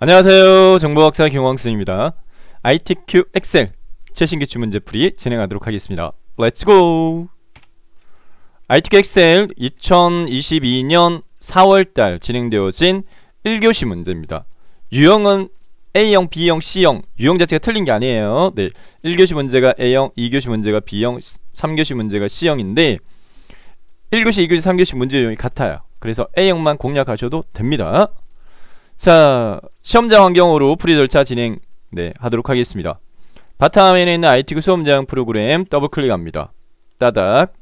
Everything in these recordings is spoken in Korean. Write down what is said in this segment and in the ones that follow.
안녕하세요. 정보학사 김광순입니다. ITQ 엑셀 최신 기출 문제풀이 진행하도록 하겠습니다. 렛츠고! ITQ 엑셀 2022년 4월달 진행되어진 1교시 문제입니다. 유형은 A형, B형, C형, 유형 자체가 틀린 게 아니에요. 네, 1교시 문제가 A형, 2교시 문제가 B형, 3교시 문제가 C형인데 1교시, 2교시, 3교시 문제 유형이 같아요. 그래서 A형만 공략하셔도 됩니다. 자, 시험장 환경으로 풀이 절차 진행 하도록 하겠습니다. 바탕화면에 있는 ITQ 수험장 프로그램 더블 클릭합니다. 따닥.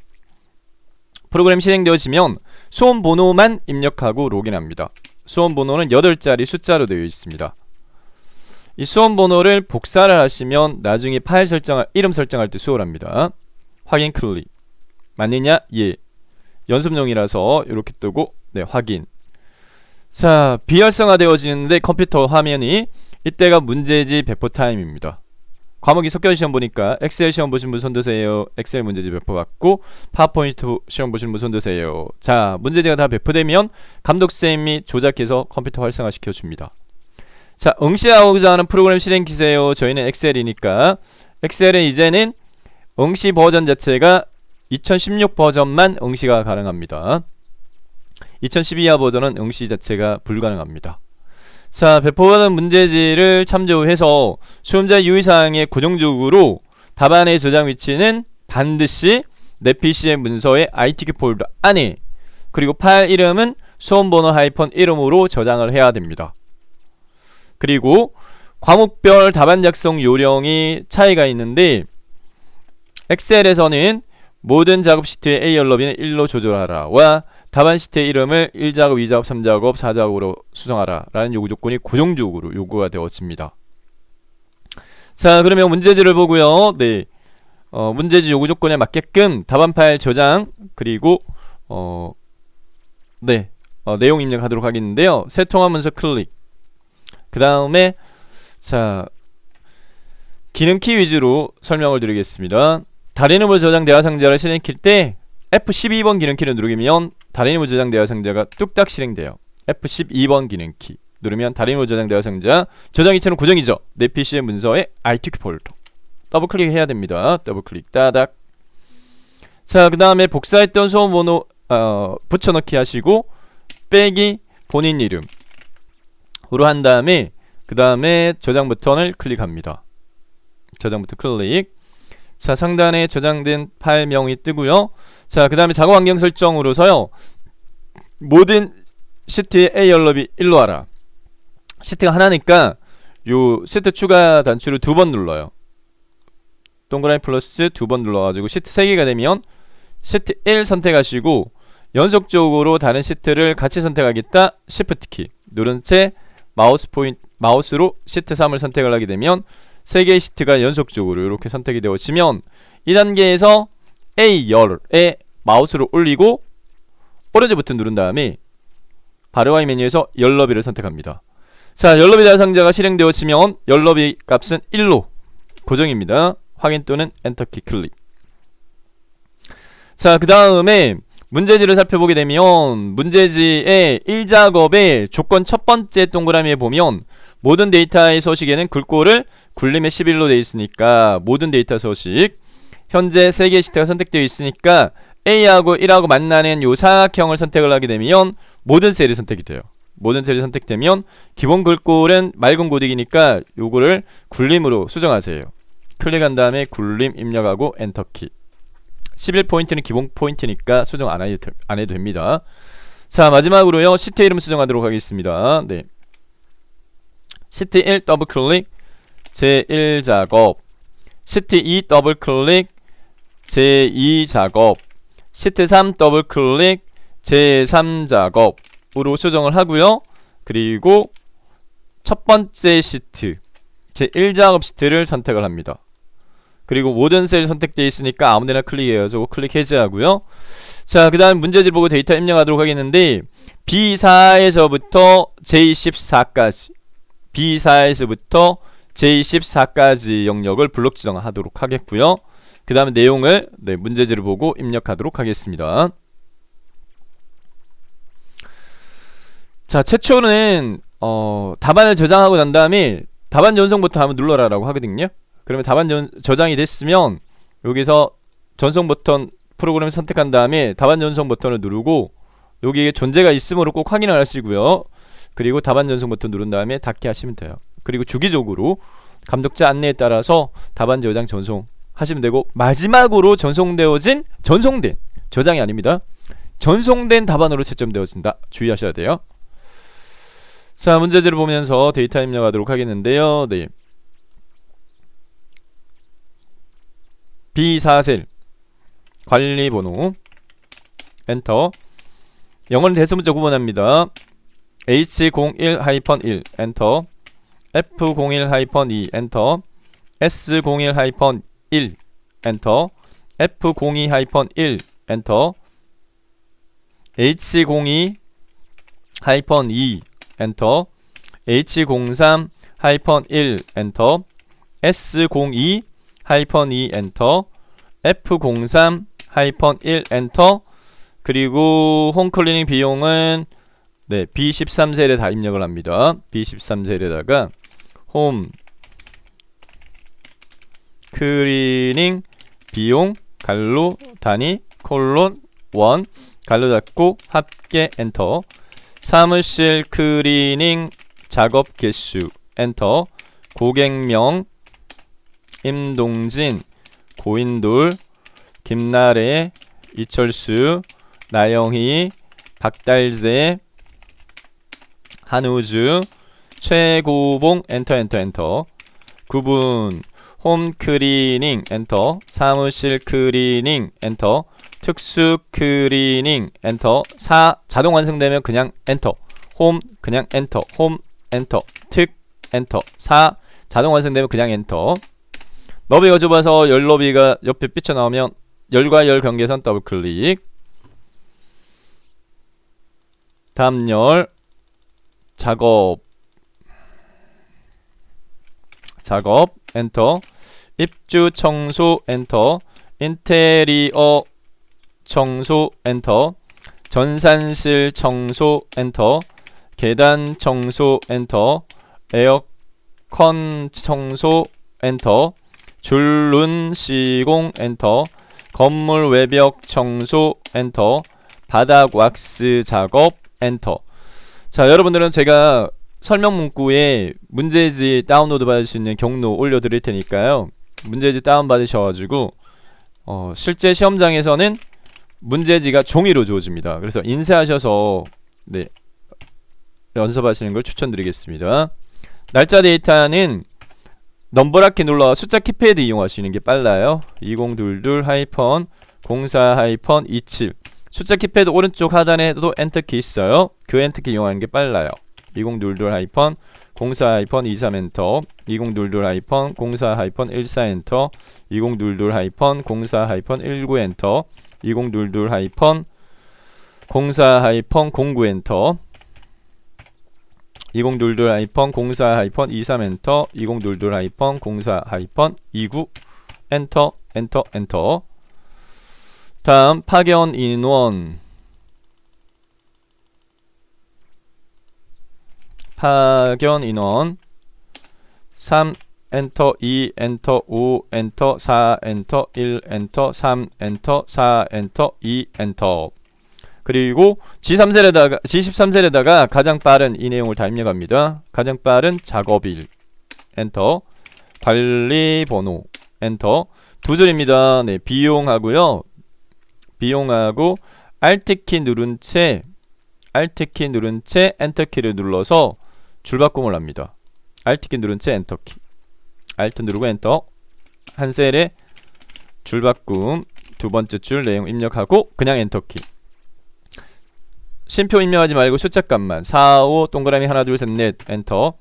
프로그램 실행되어지면 수험 번호만 입력하고 로그인합니다. 수험 번호는 8자리 숫자로 되어 있습니다. 이 수험 번호를 복사를 하시면 나중에 파일 설정할, 이름 설정할 때 수월합니다. 확인 클릭. 맞느냐? 예. 연습용이라서 이렇게 뜨고 확인. 자, 비활성화 되어지는데 컴퓨터 화면이 이때가 문제지 배포 타임입니다. 과목이 섞여진 시험 보니까 엑셀 시험 보신 분 손드세요. 엑셀 문제지 배포 받고 파워포인트 시험 보신 분 손드세요. 자, 문제지가 다 배포되면 감독쌤이 조작해서 컴퓨터 활성화 시켜줍니다. 자, 응시하고자 하는 프로그램 실행 키세요. 저희는 엑셀이니까 엑셀은 이제는 응시 버전 자체가 2016 버전만 응시가 가능합니다. 2012 이하 버전은 응시 자체가 불가능합니다. 자, 배포받은 문제지를 참조해서 수험자 유의사항에 고정적으로 답안의 저장 위치는 반드시 내 PC의 문서의 ITQ 폴더 안에, 그리고 파일 이름은 수험번호 하이펀 이름으로 저장을 해야 됩니다. 그리고 과목별 답안 작성 요령이 차이가 있는데 엑셀에서는 모든 작업 시트의 A 연럽이는 1로 조절하라와 답안 시트의 이름을 1작업, 2작업, 3작업, 4작업으로 수정하라 라는 요구 조건이 고정적으로 요구가 되어집니다. 자, 그러면 문제지를 보고요. 문제지 요구 조건에 맞게끔 답안 파일 저장, 그리고 내용 입력하도록 하겠는데요. 새 통합 문서 클릭. 그 다음에 자, 기능 키 위주로 설명을 드리겠습니다. 다른 이름으로 저장 대화 상자를 실행킬 때 F12번 기능키를 누르면 다른 이름으로 저장 대화 상자가 뚝딱 실행돼요. F12번 기능키 누르면 다른 이름으로 저장 대화 상자 저장 위치는 고정이죠. 내 PC의 문서에 ITQ 폴더 더블 클릭해야 됩니다. 더블 클릭 따닥. 자, 그 다음에 복사했던 수험 번호 붙여넣기 하시고 빼기 본인 이름으로 한 다음에 그 다음에 저장 버튼을 클릭합니다. 저장 버튼 클릭. 자, 상단에 저장된 파일명이 뜨고요. 자, 그 다음에 작업 환경 설정으로서요, 모든 시트의 A 연럽이 1로 하라. 시트가 하나니까 요 시트 추가 단추를 2번 눌러요. 동그라미 플러스 2번 눌러가지고 시트 3개가 되면 시트 1 선택하시고 연속적으로 다른 시트를 같이 선택하겠다. Shift 키 누른 채 마우스로 시트 3을 선택을 하게 되면 3개의 시트가 연속적으로 이렇게 선택이 되어지면 이 단계에서 A열에 마우스를 올리고 오렌지 버튼 누른 다음에 바로와이 메뉴에서 열너비를 선택합니다. 자, 열너비 대화 상자가 실행되어지면 열너비 값은 1로 고정입니다. 확인 또는 엔터키 클릭. 자, 그 다음에 문제지를 살펴보게 되면 문제지의 1작업의 조건 첫 번째 동그라미에 보면 모든 데이터의 서식에는 글꼴을 굴림의 11로 되어 있으니까 모든 데이터 서식 현재 3개의 시트가 선택되어 있으니까 A하고 1하고 만나는 요 사각형을 선택을 하게 되면 모든 셀이 선택이 돼요. 모든 셀이 선택되면 기본 글꼴은 맑은 고딕이니까 요거를 굴림으로 수정하세요. 클릭한 다음에 굴림 입력하고 엔터키. 11포인트는 기본 포인트니까 수정 안 해도 됩니다. 자, 마지막으로요, 시트 이름 수정하도록 하겠습니다. 시트 1 더블 클릭 제1작업, 시트 2 더블 클릭 제2작업, 시트 3 더블 클릭 제3작업으로 수정을 하고요. 그리고 첫 번째 시트 제1작업 시트를 선택을 합니다. 그리고 모든 셀 선택되어 있으니까 아무데나 클릭해요. 저거 클릭 해제하고요. 자, 그 다음 문제지 보고 데이터 입력하도록 하겠는데 B4에서부터 J14까지 B4에서부터 J14까지 영역을 블록 지정하도록 하겠고요. 그 다음에 내용을 문제지를 보고 입력하도록 하겠습니다. 자, 최초는 답안을 저장하고 난 다음에 답안 전송부터 한번 눌러라 라고 하거든요. 그러면 답안 저장이 됐으면 여기서 전송 버튼 프로그램 선택한 다음에 답안 전송 버튼을 누르고 여기에 존재가 있으므로 꼭 확인을 하시고요. 그리고 답안 전송 버튼 누른 다음에 닫기 하시면 돼요. 그리고 주기적으로 감독자 안내에 따라서 답안 저장 전송 하시면 되고, 마지막으로 전송된 저장이 아닙니다. 전송된 답안으로 채점되어진다. 주의하셔야 돼요. 자, 문제지를 보면서 데이터 입력하도록 하겠는데요. 네. B4셀 관리번호 엔터. 영어는 대소문자 구분합니다. H01-1 엔터, F01-2 엔터, S01-1 엔터, F02-1 엔터, H02-2 엔터, H03-1 엔터, S02-2 엔터, F03-1 엔터. 그리고 홈클리닝 비용은 네, B13셀에 다 입력을 합니다. B13셀에다가 홈 클리닝 비용 갈로 단위 콜론 1 갈로 닫고 합계 엔터. 사무실 클리닝 작업 개수 엔터. 고객명 임동진, 고인돌, 김나래, 이철수, 나영희, 박달재, 한우주, 최고봉 엔터. 구분 홈 클리닝 엔터, 사무실 클리닝 엔터, 특수 클리닝 엔터. 4 자동 완성되면 그냥 엔터. 홈 그냥 엔터. 홈 엔터. 특 엔터. 4 자동 완성되면 그냥 엔터. 너비가 좁아서 열 너비가 옆에 삐쳐나오면 열과 열 경계선 더블 클릭. 다음 열 작업 엔터. 입주 청소 엔터. 인테리어 청소 엔터. 전산실 청소 엔터. 계단 청소 엔터. 에어컨 청소 엔터. 줄눈 시공 엔터. 건물 외벽 청소 엔터. 바닥 왁스 작업 엔터. 자, 여러분들은 제가 설명 문구에 문제지 다운로드 받을 수 있는 경로 올려드릴 테니까요. 문제지 다운 받으셔가지고 실제 시험장에서는 문제지가 종이로 주어집니다. 그래서 인쇄하셔서 네, 연습하시는 걸 추천드리겠습니다. 날짜 데이터는 넘버라키 눌러 숫자 키패드 이용하시는 게 빨라요. 2022-04-27 숫자 키패드 오른쪽 하단에도 엔터키 있어요. 그 엔터키 이용하는 게 빨라요. 2022-04-23 엔터, 2022-04-14 엔터, 2022-04-19 엔터, 2022-04-09 엔터, 2022-04-23 엔터, 2022-04-29 엔터. 다음 파견 인원 3 엔터, 2 엔터, 5 엔터, 4 엔터, 1 엔터, 3 엔터, 4 엔터, 2 엔터. 그리고 G13셀에다가 가장 빠른 이 내용을 다 입력합니다. 가장 빠른 작업일 엔터. 관리번호 엔터. 두 줄입니다. 네, 비용하고요. 비용하고 Alt키 누른 채 엔터키를 눌러서 줄바꿈을 합니다. Alt키 누른 채 엔터키. Alt 누르고 엔터. 한 셀에 줄바꿈. 두 번째 줄 내용 입력하고 그냥 엔터키. 쉼표 입력하지 말고 숫자값만. 45 동그라미 하나 둘 셋 넷 엔터.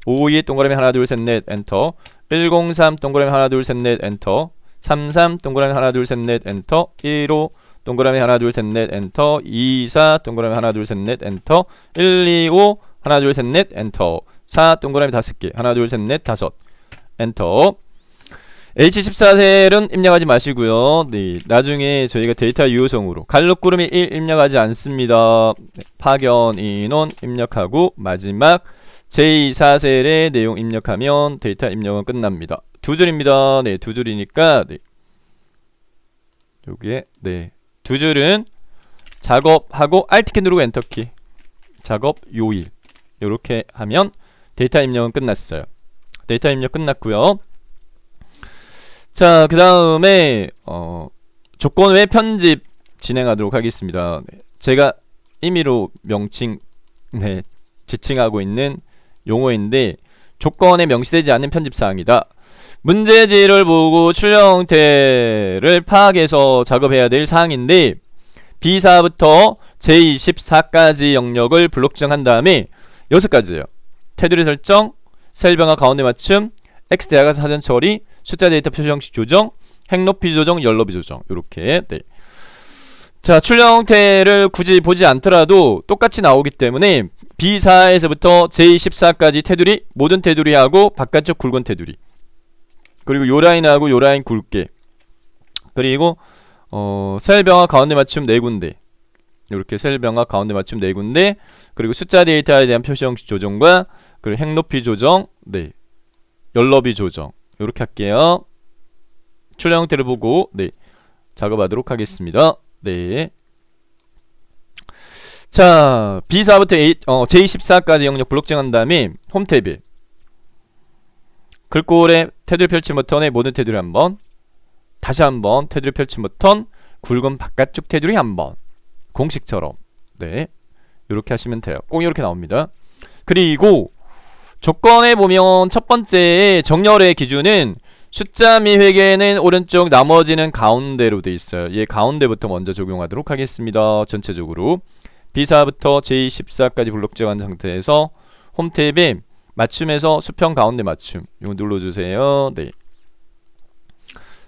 52 동그라미 하나 둘 셋 넷 엔터. 103 동그라미 하나 둘 셋 넷 엔터. 33 동그라미 하나 둘 셋 넷 엔터. 15 동그라미 하나 둘 셋 넷 엔터. 24 동그라미 하나 둘 셋 넷 엔터. 125 하나 둘 셋 넷 엔터. 4 동그라미 5개 하나 둘 셋 넷 5 엔터. H14셀은 입력하지 마시고요. 네, 나중에 저희가 데이터 유효성으로 갈록구름이 1 입력하지 않습니다. 네, 파견 인원 입력하고 마지막 제4셀에 내용 입력하면 데이터 입력은 끝납니다. 두 줄입니다. 네, 두 줄이니까 네. 여기에 네, 두 줄은 작업하고 Alt키 누르고 엔터키. 작업 요일. 이렇게 하면 데이터 입력은 끝났어요. 데이터 입력 끝났고요. 자, 그 다음에 조건 외 편집 진행하도록 하겠습니다. 네, 제가 임의로 명칭, 네, 지칭하고 있는 용어인데 조건에 명시되지 않는 편집사항이다. 문제지를 보고 출력 형태를 파악해서 작업해야 될 사항인데 B4부터 J14까지 영역을 블록 지정한 다음에 6가지예요. 테두리 설정, 셀 변화 가운데 맞춤, X 대화가 사전 처리, 숫자 데이터 표시 형식 조정, 행 높이 조정, 열 높이 조정. 요렇게. 네. 자, 출력 형태를 굳이 보지 않더라도 똑같이 나오기 때문에 B4에서부터 J14까지 테두리, 모든 테두리하고 바깥쪽 굵은 테두리, 그리고 요 라인하고 요 라인 굵게, 그리고 셀 변화 가운데 맞춤 4군데, 이렇게 셀 변화 가운데 맞춤 4군데, 그리고 숫자 데이터에 대한 표시 형식 조정과 그리고 행 높이 조정, 네, 열 높이 조정. 이렇게 할게요. 출력 형태를 보고 네, 작업하도록 하겠습니다. 네. 자, B4부터 J14까지 영역 블록 지정한 다음에 홈 탭에 글꼴에 테두리 펼침 버튼에 모든 테두리 한번, 다시 한번 테두리 펼침 버튼, 굵은 바깥쪽 테두리 한번, 공식처럼. 네, 이렇게 하시면 돼요. 꼭 이렇게 나옵니다. 그리고 조건에 보면 첫 번째 정렬의 기준은 숫자 및 회계는 오른쪽, 나머지는 가운데로 돼 있어요. 얘 가운데부터 먼저 적용하도록 하겠습니다. 전체적으로 B4부터 J14까지 블록 지정한 상태에서 홈 탭에 맞춤에서 수평 가운데 맞춤 이거 눌러주세요. 네.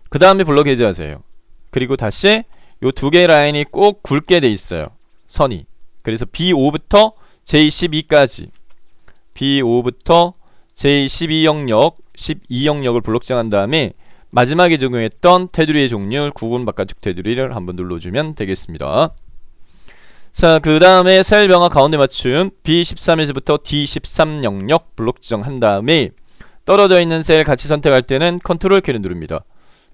그 다음에 블록 해제하세요. 그리고 다시 요 두 개 라인이 꼭 굵게 돼 있어요. 선이. 그래서 B5부터 J12까지, B5부터 J12 영역, 12 영역을 블록 지정한 다음에 마지막에 적용했던 테두리의 종류, 구분 바깥쪽 테두리를 한번 눌러주면 되겠습니다. 자, 그 다음에 셀 변화 가운데 맞춤 B13에서부터 D13 영역 블록 지정한 다음에 떨어져 있는 셀 같이 선택할 때는 컨트롤 키를 누릅니다.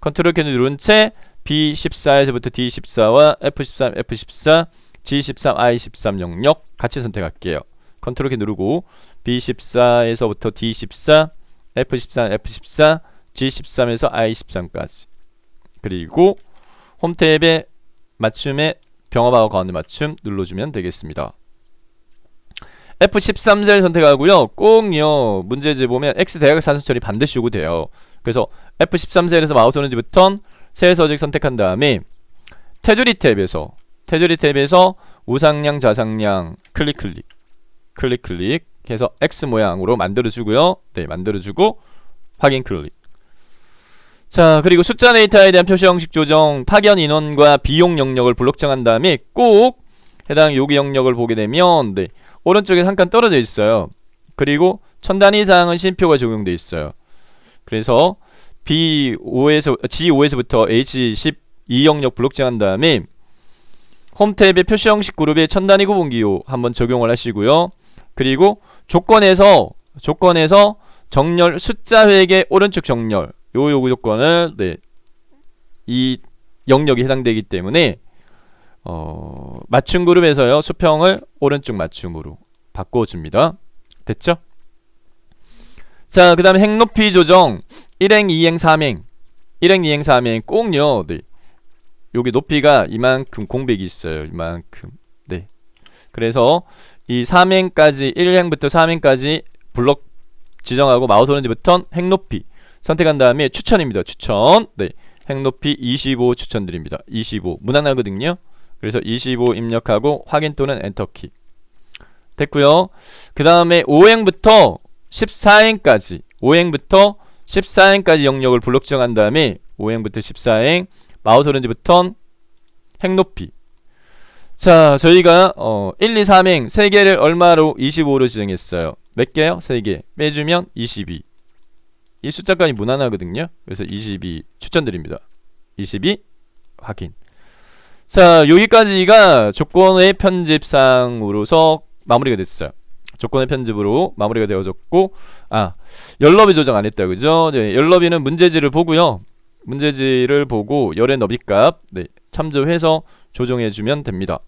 컨트롤 키를 누른 채 B14에서부터 D14와 F13, F14, G13, I13 영역 같이 선택할게요. 컨트롤 키 누르고 B14에서부터 D14, F13, F14, G13에서 I13까지, 그리고 홈 탭에 맞춤에 병합하고 가운데 맞춤 눌러주면 되겠습니다. F13셀 선택하고요. 꼭요, 문제지 보면 X 대각 사선 처리 반드시 요구 돼요. 그래서 F13셀에서 마우스 오른쪽부터 셀 서식 선택한 다음에 테두리 탭에서 우상량, 좌상량 클릭 해서 X 모양으로 만들어주고요. 네, 만들어주고 확인 클릭. 자, 그리고 숫자 데이터에 대한 표시 형식 조정, 파견 인원과 비용 영역을 블록 정한 다음에 꼭 해당 요기 영역을 보게 되면 네, 오른쪽에 한 칸 떨어져 있어요. 그리고 천 단위 이상은 쉼표가 적용돼 있어요. 그래서 G5에서부터 H12 영역 블록 정한 다음에 홈 탭의 표시 형식 그룹에 천 단위 구분기호 한번 적용을 하시고요. 그리고 조건에서 정렬 숫자 회계 오른쪽 정렬 요 요구 조건을 네, 이 영역이 해당되기 때문에 맞춤 그룹에서요 수평을 오른쪽 맞춤으로 바꿔줍니다. 됐죠? 자, 그 다음에 행 높이 조정 1행, 2행, 3행 1행, 2행, 3행 꼭요. 네, 여기 높이가 이만큼 공백이 있어요. 이만큼. 네, 그래서 이 3행까지 1행부터 3행까지 블록 지정하고 마우스 오른쪽 버튼 행 높이 선택한 다음에 추천입니다. 추천. 네, 행 높이 25 추천드립니다. 25 무난하거든요. 그래서 25 입력하고 확인 또는 엔터키. 됐고요. 그 다음에 5행부터 14행까지 5행부터 14행까지 영역을 블록 지정한 다음에 5행부터 14행 마우스 오른쪽 버튼 행 높이. 자, 저희가 1, 2, 3행 3개를 얼마로 25로 지정했어요. 몇 개요? 3개 빼주면 22. 이 숫자까지 무난하거든요. 그래서 22 추천드립니다. 22 확인. 자, 여기까지가 조건의 편집상으로서 마무리가 됐어요. 조건의 편집으로 마무리가 되어졌고, 열너비 조정 안 했다 그죠? 네, 열너비는 문제지를 보고요. 문제지를 보고 열의 너비값 참조해서 조정해주면 됩니다.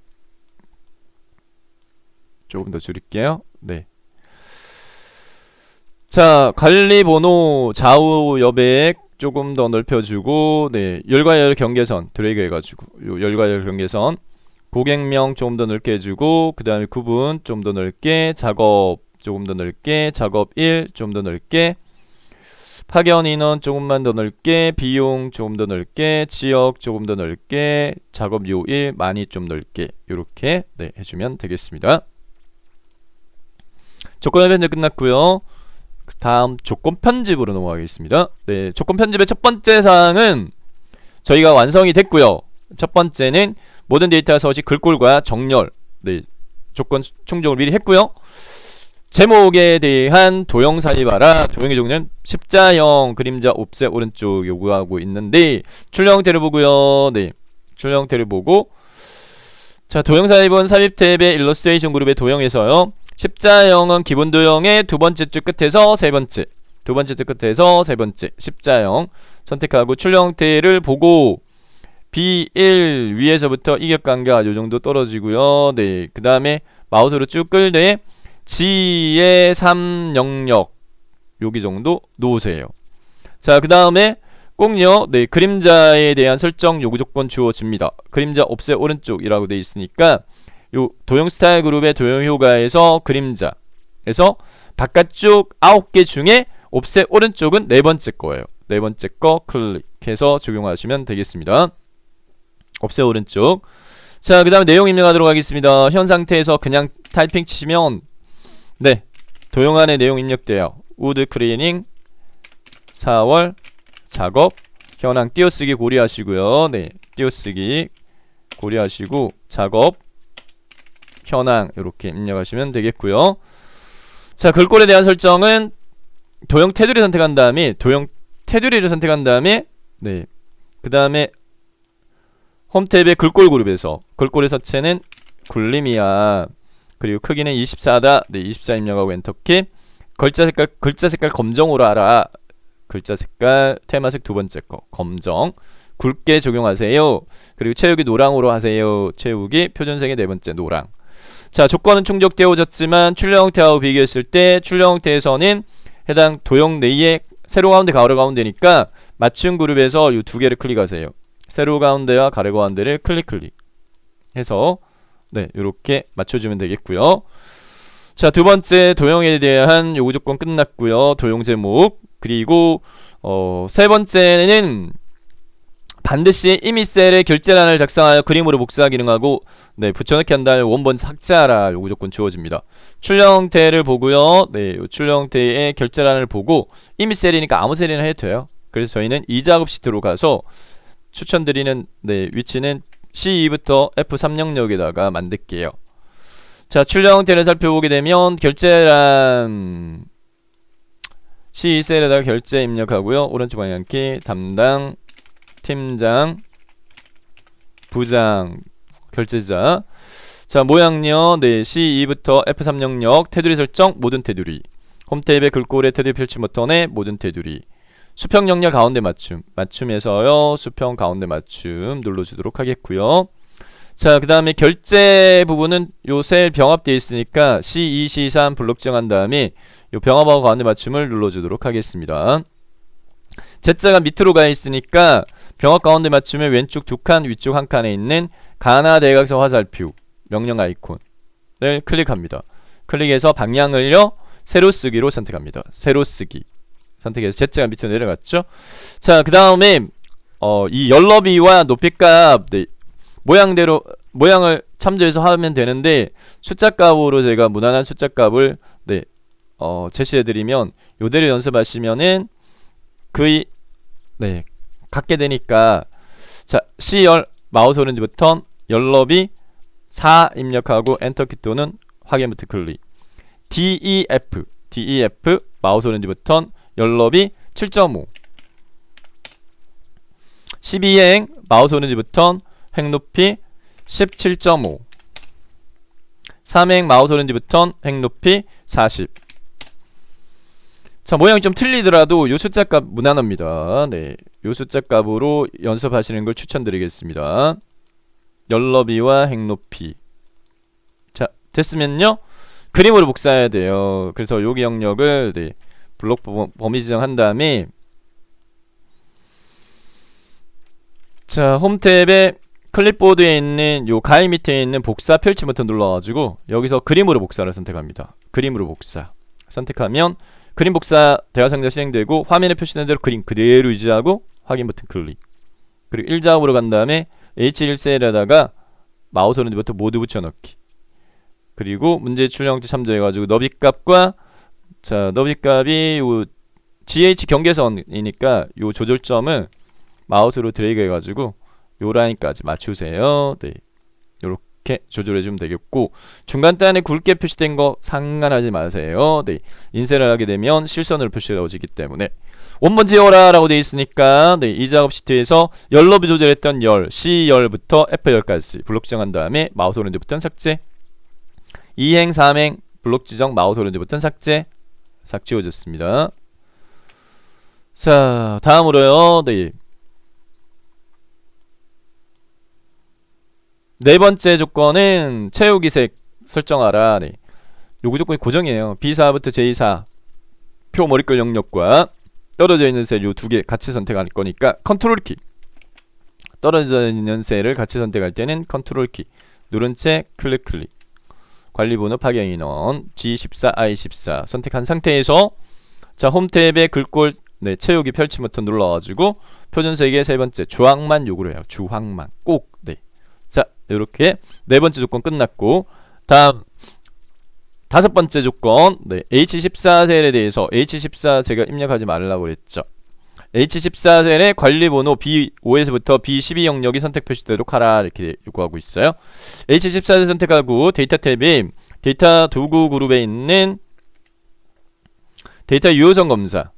조금 더 줄일게요. 네. 자, 관리번호 좌우 여백 조금 더 넓혀주고, 열과 열 경계선 드래그 해가지고 요 열과 열 경계선 고객명 조금 더 넓게 해주고, 그 다음에 구분 좀 더 넓게, 작업 조금 더 넓게, 작업 1 좀 더 넓게, 파견 인원 조금만 더 넓게, 비용 조금 더 넓게, 지역 조금 더 넓게, 작업 요일 많이 좀 넓게, 요렇게 해주면 되겠습니다. 조건의 편집 끝났고요. 다음 조건 편집으로 넘어가겠습니다. 조건 편집의 첫 번째 사항은 저희가 완성이 됐고요. 첫 번째는 모든 데이터 서식 글꼴과 정렬, 조건 충족을 미리 했고요. 제목에 대한 도형 삽입하라. 도형의 종류는 십자형, 그림자, 옵셋 오른쪽 요구하고 있는데, 출력 형태를 보고요. 출력 형태를 보고, 자, 도형 삽입은 삽입 탭의 일러스트레이션 그룹의 도형에서요. 십자형은 기본 도형의 두 번째 줄 끝에서 세 번째, 두 번째 줄 끝에서 세 번째 십자형 선택하고, 출력 형태를 보고 B1 위에서부터 이격간격 요정도 떨어지고요. 그 다음에 마우스로 쭉 끌되 G의 3 영역 여기 정도 놓으세요. 자, 그 다음에 꼭요, 그림자에 대한 설정 요구 조건 주어집니다. 그림자 옵셋 오른쪽이라고 되어 있으니까 요 도형 스타일 그룹의 도형 효과에서 그림자에서 바깥쪽 9개 중에 옵셋 오른쪽은 네 번째 거예요. 네 번째 거 클릭해서 적용하시면 되겠습니다. 옵셋 오른쪽. 자, 그 다음에 내용 입력하도록 하겠습니다. 현 상태에서 그냥 타이핑 치시면 도형 안에 내용 입력돼요. 우드 클리닝 4월 작업 현황 띄어쓰기 고려하시고요. 띄어쓰기 고려하시고 작업 현황 이렇게 입력하시면 되겠고요. 자, 글꼴에 대한 설정은 도형 테두리 선택한 다음에 그 다음에 홈 탭의 글꼴 그룹에서 글꼴의 서체는 굴림이야. 그리고 크기는 24다. 24 입력하고 엔터키. 글자 색깔 검정으로 하라. 글자 색깔 테마색 두 번째 거 검정. 굵게 적용하세요. 그리고 채우기 노랑으로 하세요. 채우기 표준색의 네 번째 노랑. 자, 조건은 충족되어졌지만 출력 형태하고 비교했을 때 출력 형태에서는 해당 도형 내에 세로 가운데 가로 가운데니까 맞춤 그룹에서 이 두 개를 클릭하세요. 세로 가운데와 가로 가운데를 클릭 해서 이렇게 맞춰주면 되겠고요. 자, 두 번째 도형에 대한 요구 조건 끝났고요. 도형 제목. 그리고 세 번째는 반드시 이미셀의 결제란을 작성하여 그림으로 복사하기 기능하고 붙여넣기 한 다음에 원본 삭제하라 요구 조건 주어집니다. 출력 형태를 보고요. 출력 형태의 결제란을 보고 이미셀이니까 아무 셀이나 해도 돼요. 그래서 저희는 이 작업 시트로 가서 추천드리는 위치는 C2부터 F3영역에다가 만들게요. 자, 출력 형태를 살펴보게 되면 결제란 C2셀에다가 결제 입력하고요. 오른쪽 방향키 담당 팀장 부장 결제자. 자, 모양요. C2부터 F3영역 테두리 설정 모든 테두리. 홈 탭의 글꼴의 테두리 펼침 버튼에 모든 테두리. 수평 영역 가운데 맞춤에서요. 수평 가운데 맞춤 눌러주도록 하겠고요. 자, 그 다음에 결제 부분은 요 셀 병합되어 있으니까 C2, C3 블록 정한 다음에 요 병합하고 가운데 맞춤을 눌러주도록 하겠습니다. Z자가 밑으로 가 있으니까 병합 가운데 맞춤의 왼쪽 두 칸, 위쪽 한 칸에 있는 가나 대각선 화살표 명령 아이콘을 클릭합니다. 클릭해서 방향을요 세로 쓰기로 선택합니다. 세로 쓰기 선택해서 Z가 밑으로 내려갔죠. 자, 그 다음에 이 열너비와 높이값 모양을 참조해서 하면 되는데 숫자 값으로 제가 무난한 숫자 값을 제시해드리면 요대로 연습하시면은 갖게 되니까. 자, C열 마우스 오른쪽 버튼 열너비 4 입력하고 엔터키 또는 확인 버튼 클릭. DEF 마우스 오른쪽 버튼 열너비 7.5 12행 마우스 오른쪽 버튼 횡높이 17.5 3행 마우스 오른쪽 버튼 횡높이 40. 자, 모양이 좀 틀리더라도 요 숫자 값 무난합니다. 네, 요 숫자 값으로 연습하시는 걸 추천드리겠습니다. 열너비와 행높이. 자, 됐으면요 그림으로 복사해야 돼요. 그래서 여기 영역을 네, 블록 범위 지정한 다음에 자, 홈 탭에 클립보드에 있는 요 가위 밑에 있는 복사 펼치 버튼 눌러가지고 여기서 그림으로 복사를 선택합니다. 그림으로 복사 선택하면 그림 복사 대화 상자 실행되고 화면에 표시된 대로 그림 그대로 유지하고 확인 버튼 클릭. 그리고 1작업으로 간 다음에 H1셀에다가 마우스 오른쪽 버튼 모두 붙여넣기. 그리고 문제 출력지 참조해가지고 너비값과 자, 너비값이 요 GH 경계선이니까 요 조절점을 마우스로 드래그 해가지고 요 라인까지 맞추세요. 네, 요렇게 조절해주면 되겠고 중간 단에 굵게 표시된 거 상관하지 마세요. 네, 인쇄를 하게 되면 실선으로 표시되어지기 때문에 원본 지워라 라고 되어 있으니까 네, 이 작업 시트에서 열너비 조절했던 열, C열부터 F10까지 블록 지정한 다음에 마우스 오른쪽 버튼 삭제. 2행, 3행 블록 지정 마우스 오른쪽 버튼 삭제. 싹 지워졌습니다. 자, 다음으로요. 네, 네 번째 조건은 채우기색 설정하라. 네, 요구 조건이 고정이에요. B4부터 J4 표 머릿글 영역과 떨어져 있는 셀 요 두 개 같이 선택할 거니까 컨트롤 키. 떨어져 있는 셀을 같이 선택할 때는 컨트롤 키 누른 채 클릭. 관리번호 파견 인원 G14, I14 선택한 상태에서 자, 홈 탭에 글꼴 네, 채우기 펼치 버튼 눌러가지고 표준색의 세 번째 주황만 요구를 해요. 주황만 꼭. 네. 자, 이렇게 네 번째 조건 끝났고 다음 다섯 번째 조건 네, H14 셀에 대해서 H14 제가 입력하지 말라고 그랬죠. H14 셀의 관리번호 B5에서부터 B12 영역이 선택 표시되도록 하라 이렇게 요구하고 있어요. H14 셀 선택하고 데이터 탭이 데이터 도구 그룹에 있는 데이터 유효성 검사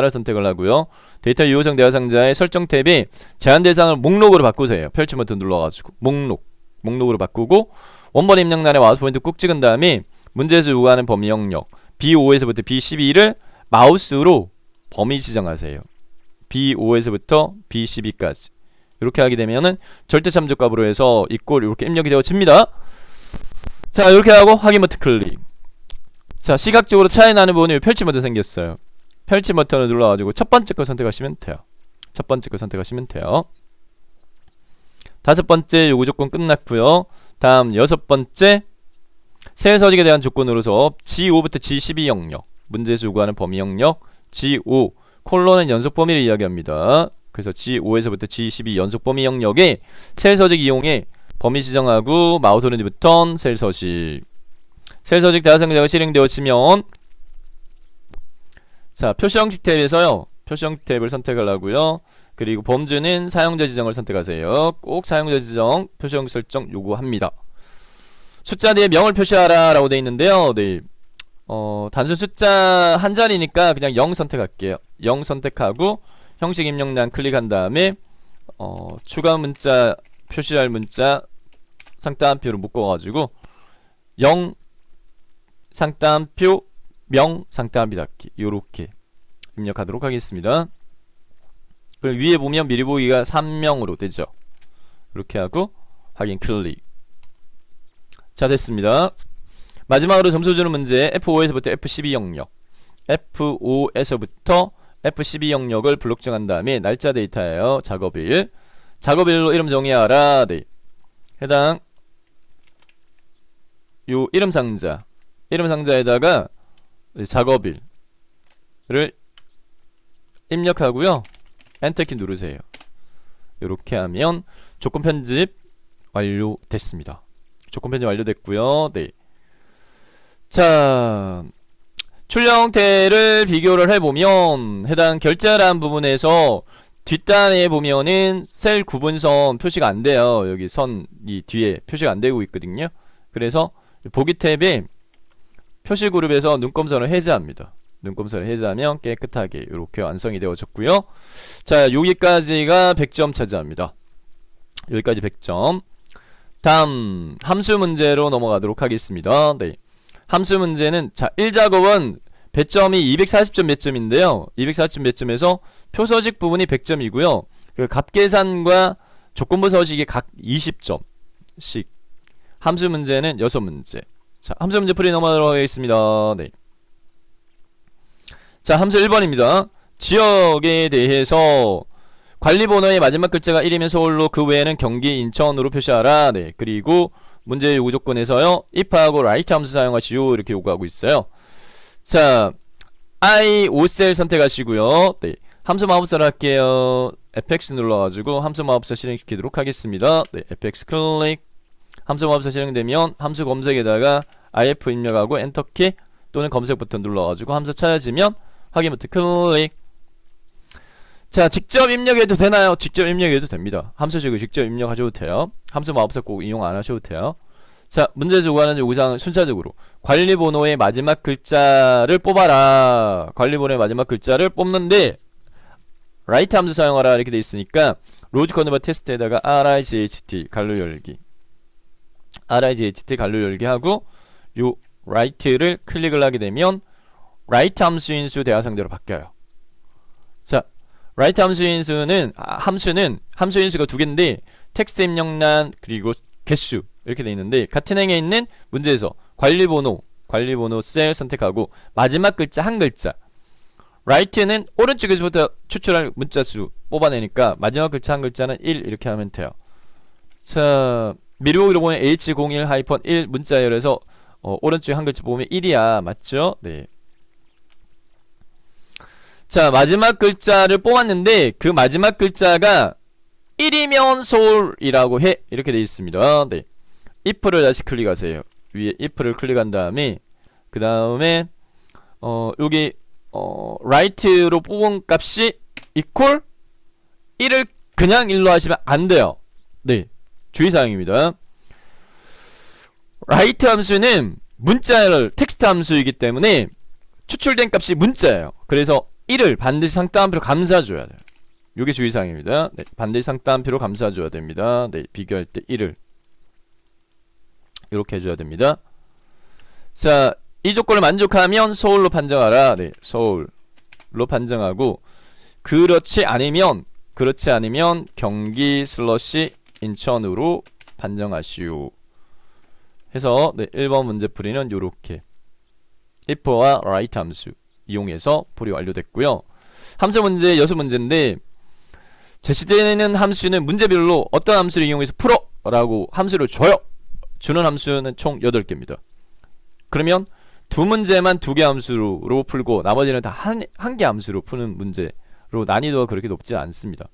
를 선택을 하고요. 데이터 유효성 대화 상자의 설정 탭이 제한 대상을 목록으로 바꾸세요. 펼치 버튼 눌러가지고 목록으로 바꾸고 원본 입력란에 마우스 포인트 꾹 찍은 다음에 문제에서 요구하는 범위 영역 B5에서부터 B12를 마우스로 범위 지정하세요. B5에서부터 B12까지 이렇게 하게 되면은 절대 참조값으로 해서 이 꼴 이렇게 입력이 되어집니다. 자, 이렇게 하고 확인 버튼 클릭. 자, 시각적으로 차이 나는 부분이 펼치 버튼 생겼어요. 펼치 버튼을 눌러가지고 첫 번째 거 선택하시면 돼요. 다섯 번째 요구 조건 끝났고요. 다음 여섯 번째 셀 서식에 대한 조건으로서 G5부터 G12 영역 문제에서 요구하는 범위 영역 G5 콜론은 연속 범위를 이야기합니다. 그래서 G5에서부터 G12 연속 범위 영역에 셀 서식 이용해 범위 지정하고 마우스 오른쪽 버튼 셀 서식 대화 상자가 실행되었으면 자, 표시 형식 탭에서요. 표시 형식 탭을 선택을 하고요. 그리고 범주는 사용자 지정을 선택하세요. 꼭 사용자 지정 표시 형식 설정 요구합니다. 숫자 뒤에 명을 표시하라 라고 되어 있는데요. 네. 단순 숫자 한 자리니까 그냥 0 선택할게요. 0 선택하고 형식 입력란 클릭한 다음에 추가 문자 표시할 문자 상따옴표로 묶어가지고 0 상따옴표 명 상따옴표 닫기 요렇게 입력하도록 하겠습니다. 그럼 위에 보면 미리 보기가 3명으로 되죠. 이렇게 하고 확인 클릭. 자, 됐습니다. 마지막으로 점수 주는 문제 F5에서부터 F12 영역 F5에서부터 F12 영역을 블록 정한 다음에 날짜 데이터예요. 작업일로 이름 정의하라. 네. 해당 요 이름 상자에다가 작업일을 입력하고요. 엔터키 누르세요. 이렇게 하면 조건 편집 완료됐습니다. 조건 편집 완료됐고요. 네. 자, 출력 형태를 비교를 해보면 해당 결제란 부분에서 뒷단에 보면은 셀 구분선 표시가 안 돼요. 여기 선이 뒤에 표시가 안 되고 있거든요. 그래서 보기 탭에 표시 그룹에서 눈금선을 해제합니다. 눈금선을 해제하면 깨끗하게 이렇게 완성이 되어졌고요. 자, 여기까지가 100점 차지합니다. 여기까지 100점. 다음 함수 문제로 넘어가도록 하겠습니다. 네. 함수 문제는 자 1작업은 배점이 240점 몇 점인데요. 240점 몇 점에서 표서식 부분이 100점이고요. 그 값계산과 조건부 서식이 각 20점씩. 함수 문제는 6문제. 자, 함수 문제 풀이 넘어가도록 하겠습니다. 네. 자, 함수 1번입니다. 지역에 대해서 관리번호의 마지막 글자가 1이면 서울로, 그 외에는 경기, 인천으로 표시하라. 네. 그리고 문제 요구 조건에서요, if하고 write 함수 사용하시오. 이렇게 요구하고 있어요. 자, I 5셀 선택하시고요. 네. 함수 마법사를 할게요. fx 눌러가지고 함수 마법사 실행시키도록 하겠습니다. 네. fx 클릭. 함수 마법사 실행되면 함수 검색에다가 if 입력하고 엔터키 또는 검색 버튼 눌러가지고 함수 찾아지면 확인 버튼 클릭. 자, 직접 입력해도 되나요? 직접 입력해도 됩니다. 함수식을 직접 입력하셔도 돼요. 함수 마법사 꼭 이용 안 하셔도 돼요. 자, 문제에서 요구하는 요구사항은 순차적으로 관리번호의 마지막 글자를 뽑아라. 관리번호의 마지막 글자를 뽑는데 write 함수 사용하라 이렇게 돼 있으니까 로직 컨버터 테스트에다가 RIGHT 갈로 열기 갈로 열기 하고 요 write를 클릭을 하게 되면 write 함수인 수 대화상대로 바뀌어요. 자, write 함수인 수는 함수인 수가 두 개인데 텍스트 입력란 그리고 개수 이렇게 돼 있는데 같은 행에 있는 문제에서 관리번호 셀 선택하고 마지막 글자 한 글자, write는 오른쪽에서부터 추출할 문자 수 뽑아내니까 마지막 글자 한 글자는 1 이렇게 하면 돼요. 자, 미리보기로 보면 H01-1 문자열에서 오른쪽에 한 글자 보면 1이야. 맞죠? 네. 자, 마지막 글자를 뽑았는데 그 마지막 글자가 1이면 서울이라고 해. 이렇게 돼 있습니다. 네. if를 다시 클릭하세요. 위에 if를 클릭한 다음에 그 다음에 여기 write로 뽑은 값이 equal 1을 그냥 1로 하시면 안 돼요. 네. 주의사항입니다. write 함수는 문자열 텍스트 함수이기 때문에 추출된 값이 문자예요. 그래서 1을 반드시 상따옴표로 감싸줘야 돼요. 요게 주의사항입니다. 네, 반드시 상따옴표로 감싸줘야 됩니다. 네, 비교할 때 1을 이렇게 해줘야 됩니다. 자, 이 조건을 만족하면 서울로 판정하라. 네, 서울로 판정하고 그렇지 않으면 경기 슬러시 인천으로 판정하시오. 해서 네, 1번 문제 풀이는 요렇게 if와 write 함수 이용해서 풀이 완료됐고요. 함수 문제 6문제인데 제시되는 함수는 문제별로 어떤 함수를 이용해서 풀어 라고 함수를 줘요. 주는 함수는 총 8개입니다. 그러면 두 문제만 2개 함수로 풀고 나머지는 다 한 개 함수로 푸는 문제로 난이도가 그렇게 높지 않습니다.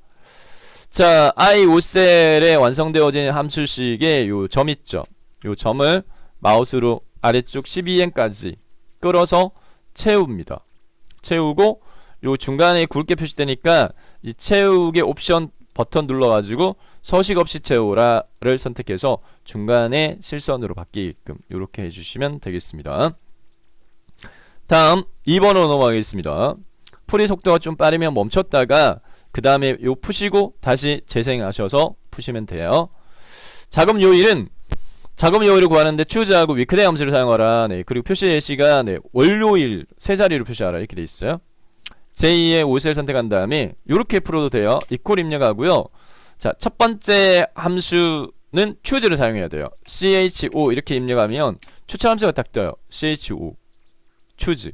자, I 5셀에 완성되어진 함수식에 요 점 있죠. 요 점을 마우스로 아래쪽 12행까지 끌어서 채웁니다. 채우고 요 중간에 굵게 표시되니까 이 채우기 옵션 버튼 눌러가지고 서식 없이 채우라를 선택해서 중간에 실선으로 바뀌게끔 이렇게 해주시면 되겠습니다. 다음 2번으로 넘어가겠습니다. 풀이 속도가 좀 빠르면 멈췄다가 그 다음에 요 푸시고 다시 재생하셔서 푸시면 돼요. 작업 요일을 구하는데 choose하고 weekday 함수를 사용하라. 네, 그리고 표시 예시가 네, 월요일 세 자리로 표시하라 이렇게 돼 있어요. 제2의 5셀 선택한 다음에 요렇게 풀어도 돼요. equal 입력하고요. 자, 첫 번째 함수는 choose를 사용해야 돼요. cho 이렇게 입력하면 추천 함수가 딱 떠요. cho choose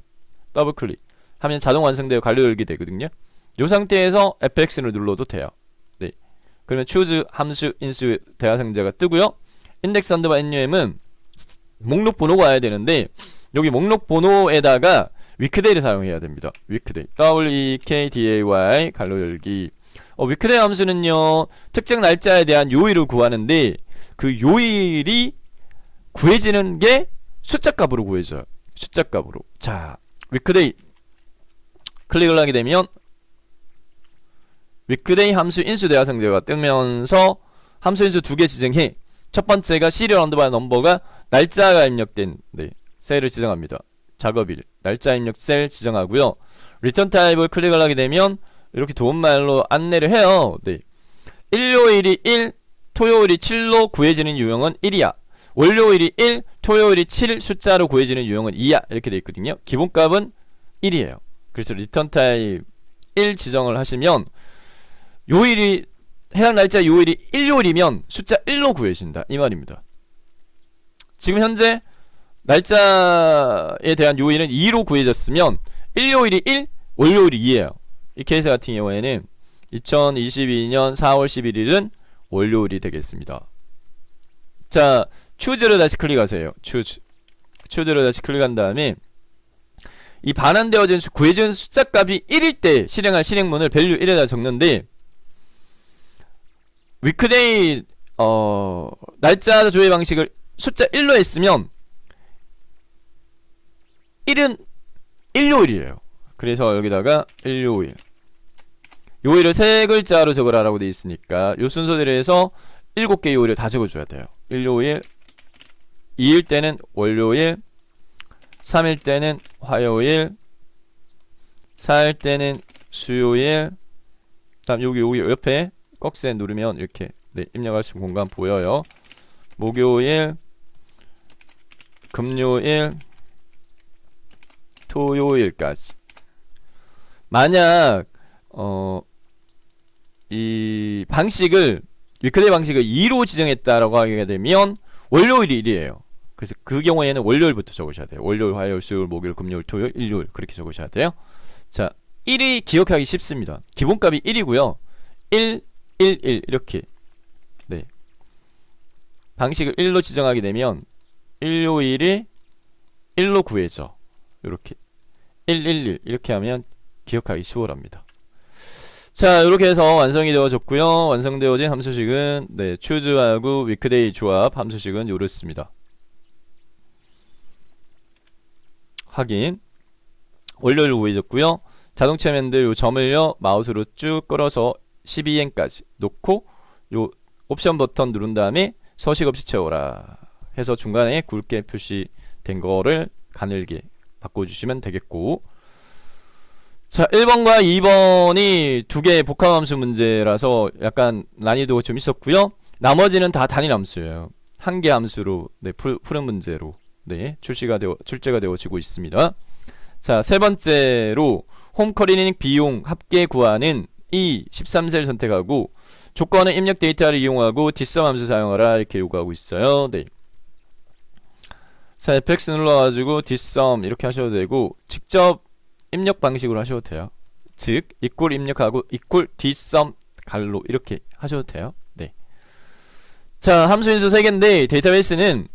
더블 클릭 하면 자동 완성되어 관리 열기 되거든요. 요 상태에서 fx를 눌러도 돼요. 네, 그러면 choose 함수 인수 대화상자가 뜨고요. index underbar num은 목록 번호가 와야 되는데 여기 목록 번호에다가 weekday를 사용해야 됩니다. weekday weekday 갈로 열기. weekday 함수는요 특정 날짜에 대한 요일을 구하는데 그 요일이 구해지는 게 숫자 값으로 구해져요. 숫자 값으로. 자, weekday 클릭을 하게 되면 weekday 함수 인수 대화상자가 뜨면서 함수 인수 2개 지정해. 첫 번째가 serial underbar 넘버가 날짜가 입력된 네, 셀을 지정합니다. 작업일 날짜 입력 셀 지정하고요. return type을 클릭을 하게 되면 이렇게 도움말로 안내를 해요. 네. 일요일이 1, 토요일이 7로 구해지는 유형은 1이야. 월요일이 1, 토요일이 7 숫자로 구해지는 유형은 2야 이렇게 돼 있거든요. 기본값은 1이에요. 그래서 리턴 타입 1 지정을 하시면 요일이 해당 날짜 요일이 일요일이면 숫자 1로 구해진다 이 말입니다. 지금 현재 날짜에 대한 요일은 2로 구해졌으면 일요일이 1, 월요일이 2예요. 이 케이스 같은 경우에는 2022년 4월 11일은 월요일이 되겠습니다. 자, choose를 다시 클릭하세요. choose를 다시 클릭한 다음에 이 반환되어진 구해진 숫자 값이 1일 때 실행할 실행문을 value 1에다 적는데 weekday 날짜 조회 방식을 숫자 1로 했으면 1은 일요일이에요. 그래서 여기다가 일요일 요일을 세 글자로 적으라라고 되어 있으니까 요 순서대로 해서 7개 요일을 다 적어줘야 돼요. 일요일, 2일 때는 월요일, 3일 때는 화요일, 4일 때는 수요일. 다음 여기 옆에 꺽쇠 누르면 이렇게 네, 입력할 수 있는 공간 보여요. 목요일, 금요일, 토요일까지. 만약 이 방식을 위크데이 방식을 2로 지정했다라고 하게 되면 월요일이 1이에요. 그래서 그 경우에는 월요일부터 적으셔야 돼요. 월요일, 화요일, 수요일, 목요일, 금요일, 토요일, 일요일 그렇게 적으셔야 돼요. 자, 1이 기억하기 쉽습니다. 기본값이 1이고요. 1, 1, 1 이렇게 네 방식을 1로 지정하게 되면 일요일이 1로 구해져. 이렇게 1, 1, 1 이렇게 하면 기억하기 수월합니다. 자, 이렇게 해서 완성이 되어졌고요. 완성되어진 함수식은 네, choose하고 weekday 조합 함수식은 요렇습니다. 확인. 월요일 구해졌고요. 자동차 면들 요 점을요 마우스로 쭉 끌어서 12엔까지 놓고 요 옵션 버튼 누른 다음에 서식 없이 채워라 해서 중간에 굵게 표시된 거를 가늘게 바꿔주시면 되겠고, 자 1번과 2번이 두 개의 복합함수 문제라서 약간 난이도가 좀 있었고요. 나머지는 다 단일 함수예요. 한 개 함수로 네, 푸는 문제로 네, 출제가 되어지고 있습니다. 자, 세 번째로 홈커리닝 비용 합계 구하는 이 13셀 선택하고 조건은 입력 데이터를 이용하고 뒷섬 함수 사용하라 이렇게 요구하고 있어요. 네. 자, fx 눌러가지고 뒷섬 이렇게 하셔도 되고 직접 입력 방식으로 하셔도 돼요. 즉 이꼴 입력하고 이꼴 뒷섬 갈로 이렇게 하셔도 돼요. 네. 자, 함수 인수 3개인데 데이터베이스는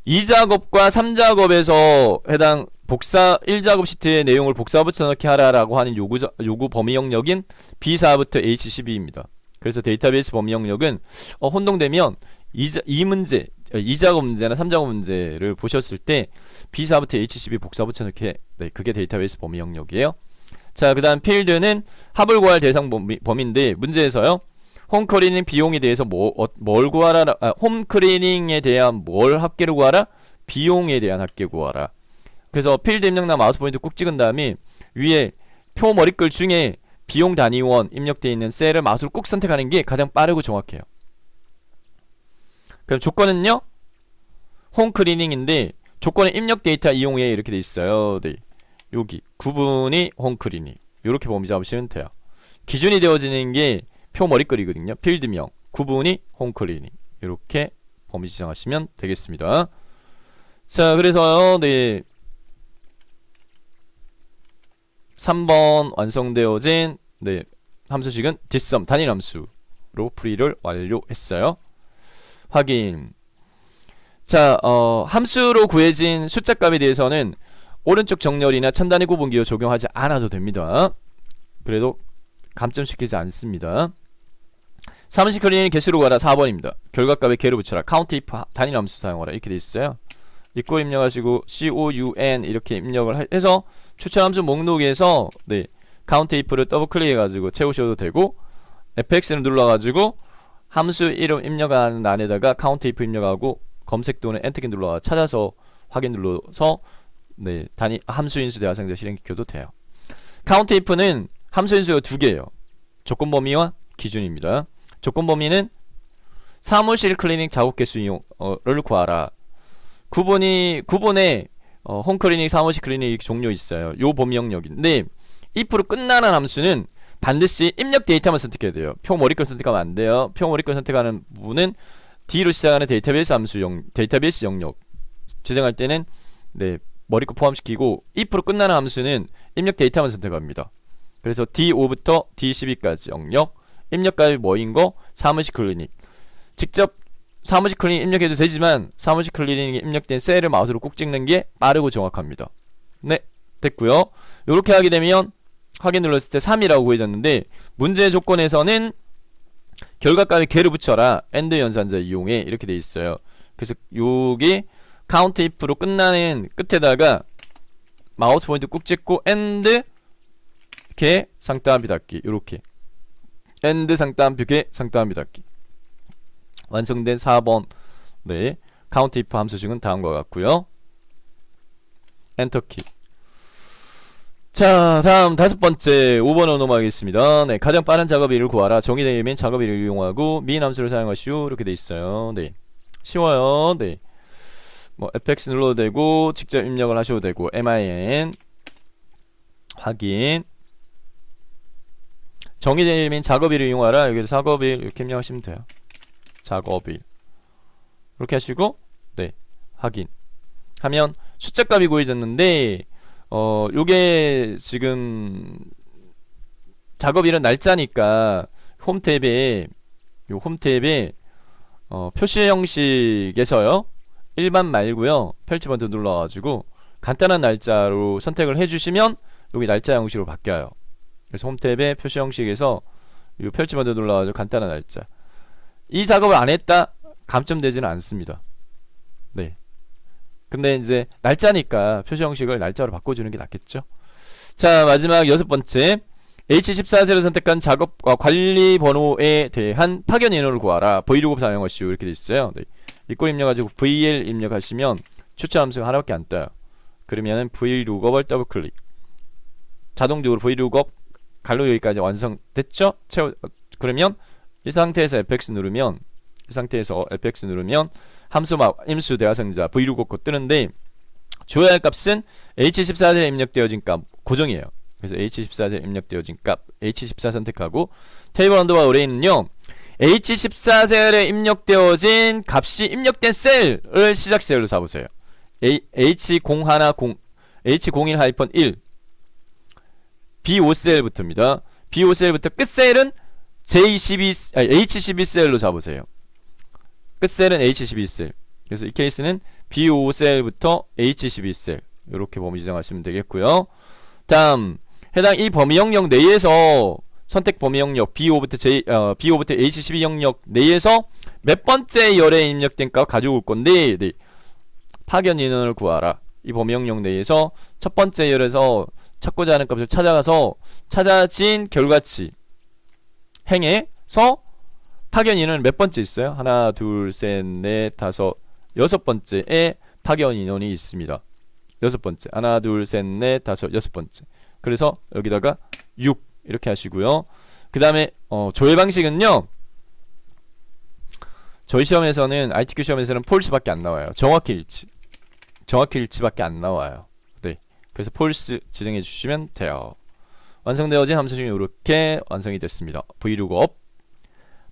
2작업과 3작업에서 해당 복사 1작업 시트의 내용을 복사 붙여넣기 하라라고 하는 요구 범위 영역인 B4부터 H12입니다. 그래서 데이터베이스 범위 영역은 혼동되면 2작업 문제나 3작업 문제를 보셨을 때 B4부터 H12 복사 붙여넣기 네, 그게 데이터베이스 범위 영역이에요. 자, 그 다음 필드는 합을 구할 대상 범위인데 문제에서요 홈클리닝 비용에 대해서 뭘 구하라? 홈클리닝에 대한 뭘 합계를 구하라? 비용에 대한 합계 구하라. 그래서 필드 입력란 마우스 포인트 꾹 찍은 다음에 위에 표 머리글 중에 비용 단위원 입력되어 있는 셀을 마우스로 꾹 선택하는 게 가장 빠르고 정확해요. 그럼 조건은요 홈클리닝인데 조건은 입력 데이터 이용에 이렇게 돼 있어요. 네. 여기 구분이 홈클리닝 이렇게 범위 잡으시면 돼요. 기준이 되어지는 게 표 머리글이거든요. 필드명 구분이 홈클리닝 이렇게 범위 지정하시면 되겠습니다. 자, 그래서요 네 3번 완성되어진 네 함수식은 뒷섬 단일 함수로 풀이를 완료했어요. 확인. 자, 함수로 구해진 숫자 값에 대해서는 오른쪽 정렬이나 첨단위 구분기호 적용하지 않아도 됩니다. 그래도 감점시키지 않습니다. 사무실 클리닝 개수로 가라 4번입니다. 결과값에 개를 붙여라. 카운트 if 단일 함수 사용하라 이렇게 돼 있어요. 이꼴 입력하시고 COUN 이렇게 입력을 해서 추천 함수 목록에서 네 카운트 if를 더블 클릭해가지고 채우셔도 되고 fx를 눌러가지고 함수 이름 입력하는 안에다가 카운트 if 입력하고 검색 또는 엔터키 눌러 찾아서 확인 눌러서 네 단위 함수 인수 대화상자 실행시켜도 돼요. 카운트 if는 함수 인수가 두 개예요. 조건 범위와 기준입니다. 조건 범위는 사무실 클리닉 작업 개수 이용을 구하라. 9번에 홈 클리닉, 사무실 클리닉 종료 있어요. 요 범위 영역인데 if로 끝나는 함수는 반드시 입력 데이터만 선택해야 돼요. 표 머리 걸 선택하면 안 돼요. 표 머리 걸 선택하는 부분은 D로 시작하는 데이터베이스 데이터베이스 영역 지정할 때는 네, 머리 거 포함시키고 if로 끝나는 함수는 입력 데이터만 선택합니다. 그래서 D5부터 D12까지 영역, 입력값이 뭐인 거? 사무실 클리닉. 직접 사무실 클리닉 입력해도 되지만 사무실 클리닉에 입력된 셀을 마우스로 꾹 찍는 게 빠르고 정확합니다. 네, 됐고요. 요렇게 하게 되면 확인 눌렀을 때 3이라고 구해졌는데 문제 조건에서는 결과값에 개를 붙여라. AND 연산자 이용해. 이렇게 돼 있어요. 그래서 요게 count if로 끝나는 끝에다가 마우스 포인트 꾹 찍고 AND 개 상따옴표 닫기. 요렇게 AND 상따옴표 개 상따옴표 닫기. 완성된 4번 네 count if 함수 중은 다음과 같고요. 엔터키. 자, 다음 5번째 5번으로 넘어가겠습니다. 네, 가장 빠른 작업일을 구하라. 정의되면 작업일을 이용하고 민 함수를 사용하시오. 이렇게 돼 있어요. 네, 쉬워요. 네, 뭐 fx 눌러도 되고 직접 입력을 하셔도 되고 min 확인. 정의되면 작업일을 이용하라. 여기서 작업일 이렇게 입력하시면 돼요. 작업일 이렇게 하시고 네, 확인 하면 숫자값이 구해졌는데 요게 지금 작업일은 날짜니까 홈 탭에 요 홈 탭에 표시 형식에서요 일반 말고요 펼치 버튼 눌러가지고 간단한 날짜로 선택을 해주시면 여기 날짜 형식으로 바뀌어요. 그래서 홈 탭에 표시 형식에서 요 펼치 버튼 눌러가지고 간단한 날짜. 이 작업을 안 했다 감점되지는 않습니다. 네. 근데 이제 날짜니까 표시 형식을 날짜로 바꿔주는 게 낫겠죠. 자, 마지막 6번째 H14세를 선택한 작업과 관리 번호에 대한 파견 인원을 구하라. V6업 사용하시오. 이렇게 돼 있어요. 네. 이꼴 입력하시고 VL 입력하시면 추천 함수가 하나밖에 안 떠요. 그러면은 V6업을 더블 클릭. 자동적으로 V6업 갈로 여기까지 완성됐죠? 그러면 이 상태에서 fx 누르면 함수 임수 대화상자 v6고 뜨는데 줘야 할 값은 h14에 입력되어진 값 고정이에요. 그래서 h14에 입력되어진 값 h14 선택하고 테이블 언더바 어레이는요 h14셀에 입력되어진 값이 입력된 셀을 시작 셀로 잡으세요. H01 H01-1 B5셀부터입니다. B5셀부터 끝셀은 H12셀로 잡으세요. 끝셀은 H12셀. 그래서 이 케이스는 B5셀부터 H12셀 이렇게 범위 지정하시면 되겠고요. 다음 해당 이 범위 영역 내에서 선택 범위 영역 B5부터 H12 영역 내에서 몇 번째 열에 입력된 값 가지고 올 건데 네. 파견 인원을 구하라. 이 범위 영역 내에서 첫 번째 열에서 찾고자 하는 값을 찾아가서 찾아진 결과치 행에서 파견 인원은 몇 번째 있어요? 하나, 둘, 셋, 넷, 다섯, 여섯 번째에 파견 인원이 있습니다. 여섯 번째. 하나, 둘, 셋, 넷, 다섯, 여섯 번째. 그래서 여기다가 6 이렇게 하시고요. 그 다음에 조회 방식은요. 저희 시험에서는 ITQ 시험에서는 폴스밖에 안 나와요. 정확히 일치밖에 안 나와요. 네. 그래서 폴스 지정해 주시면 돼요. 완성되어진 함수 중에 이렇게 완성이 됐습니다. V6업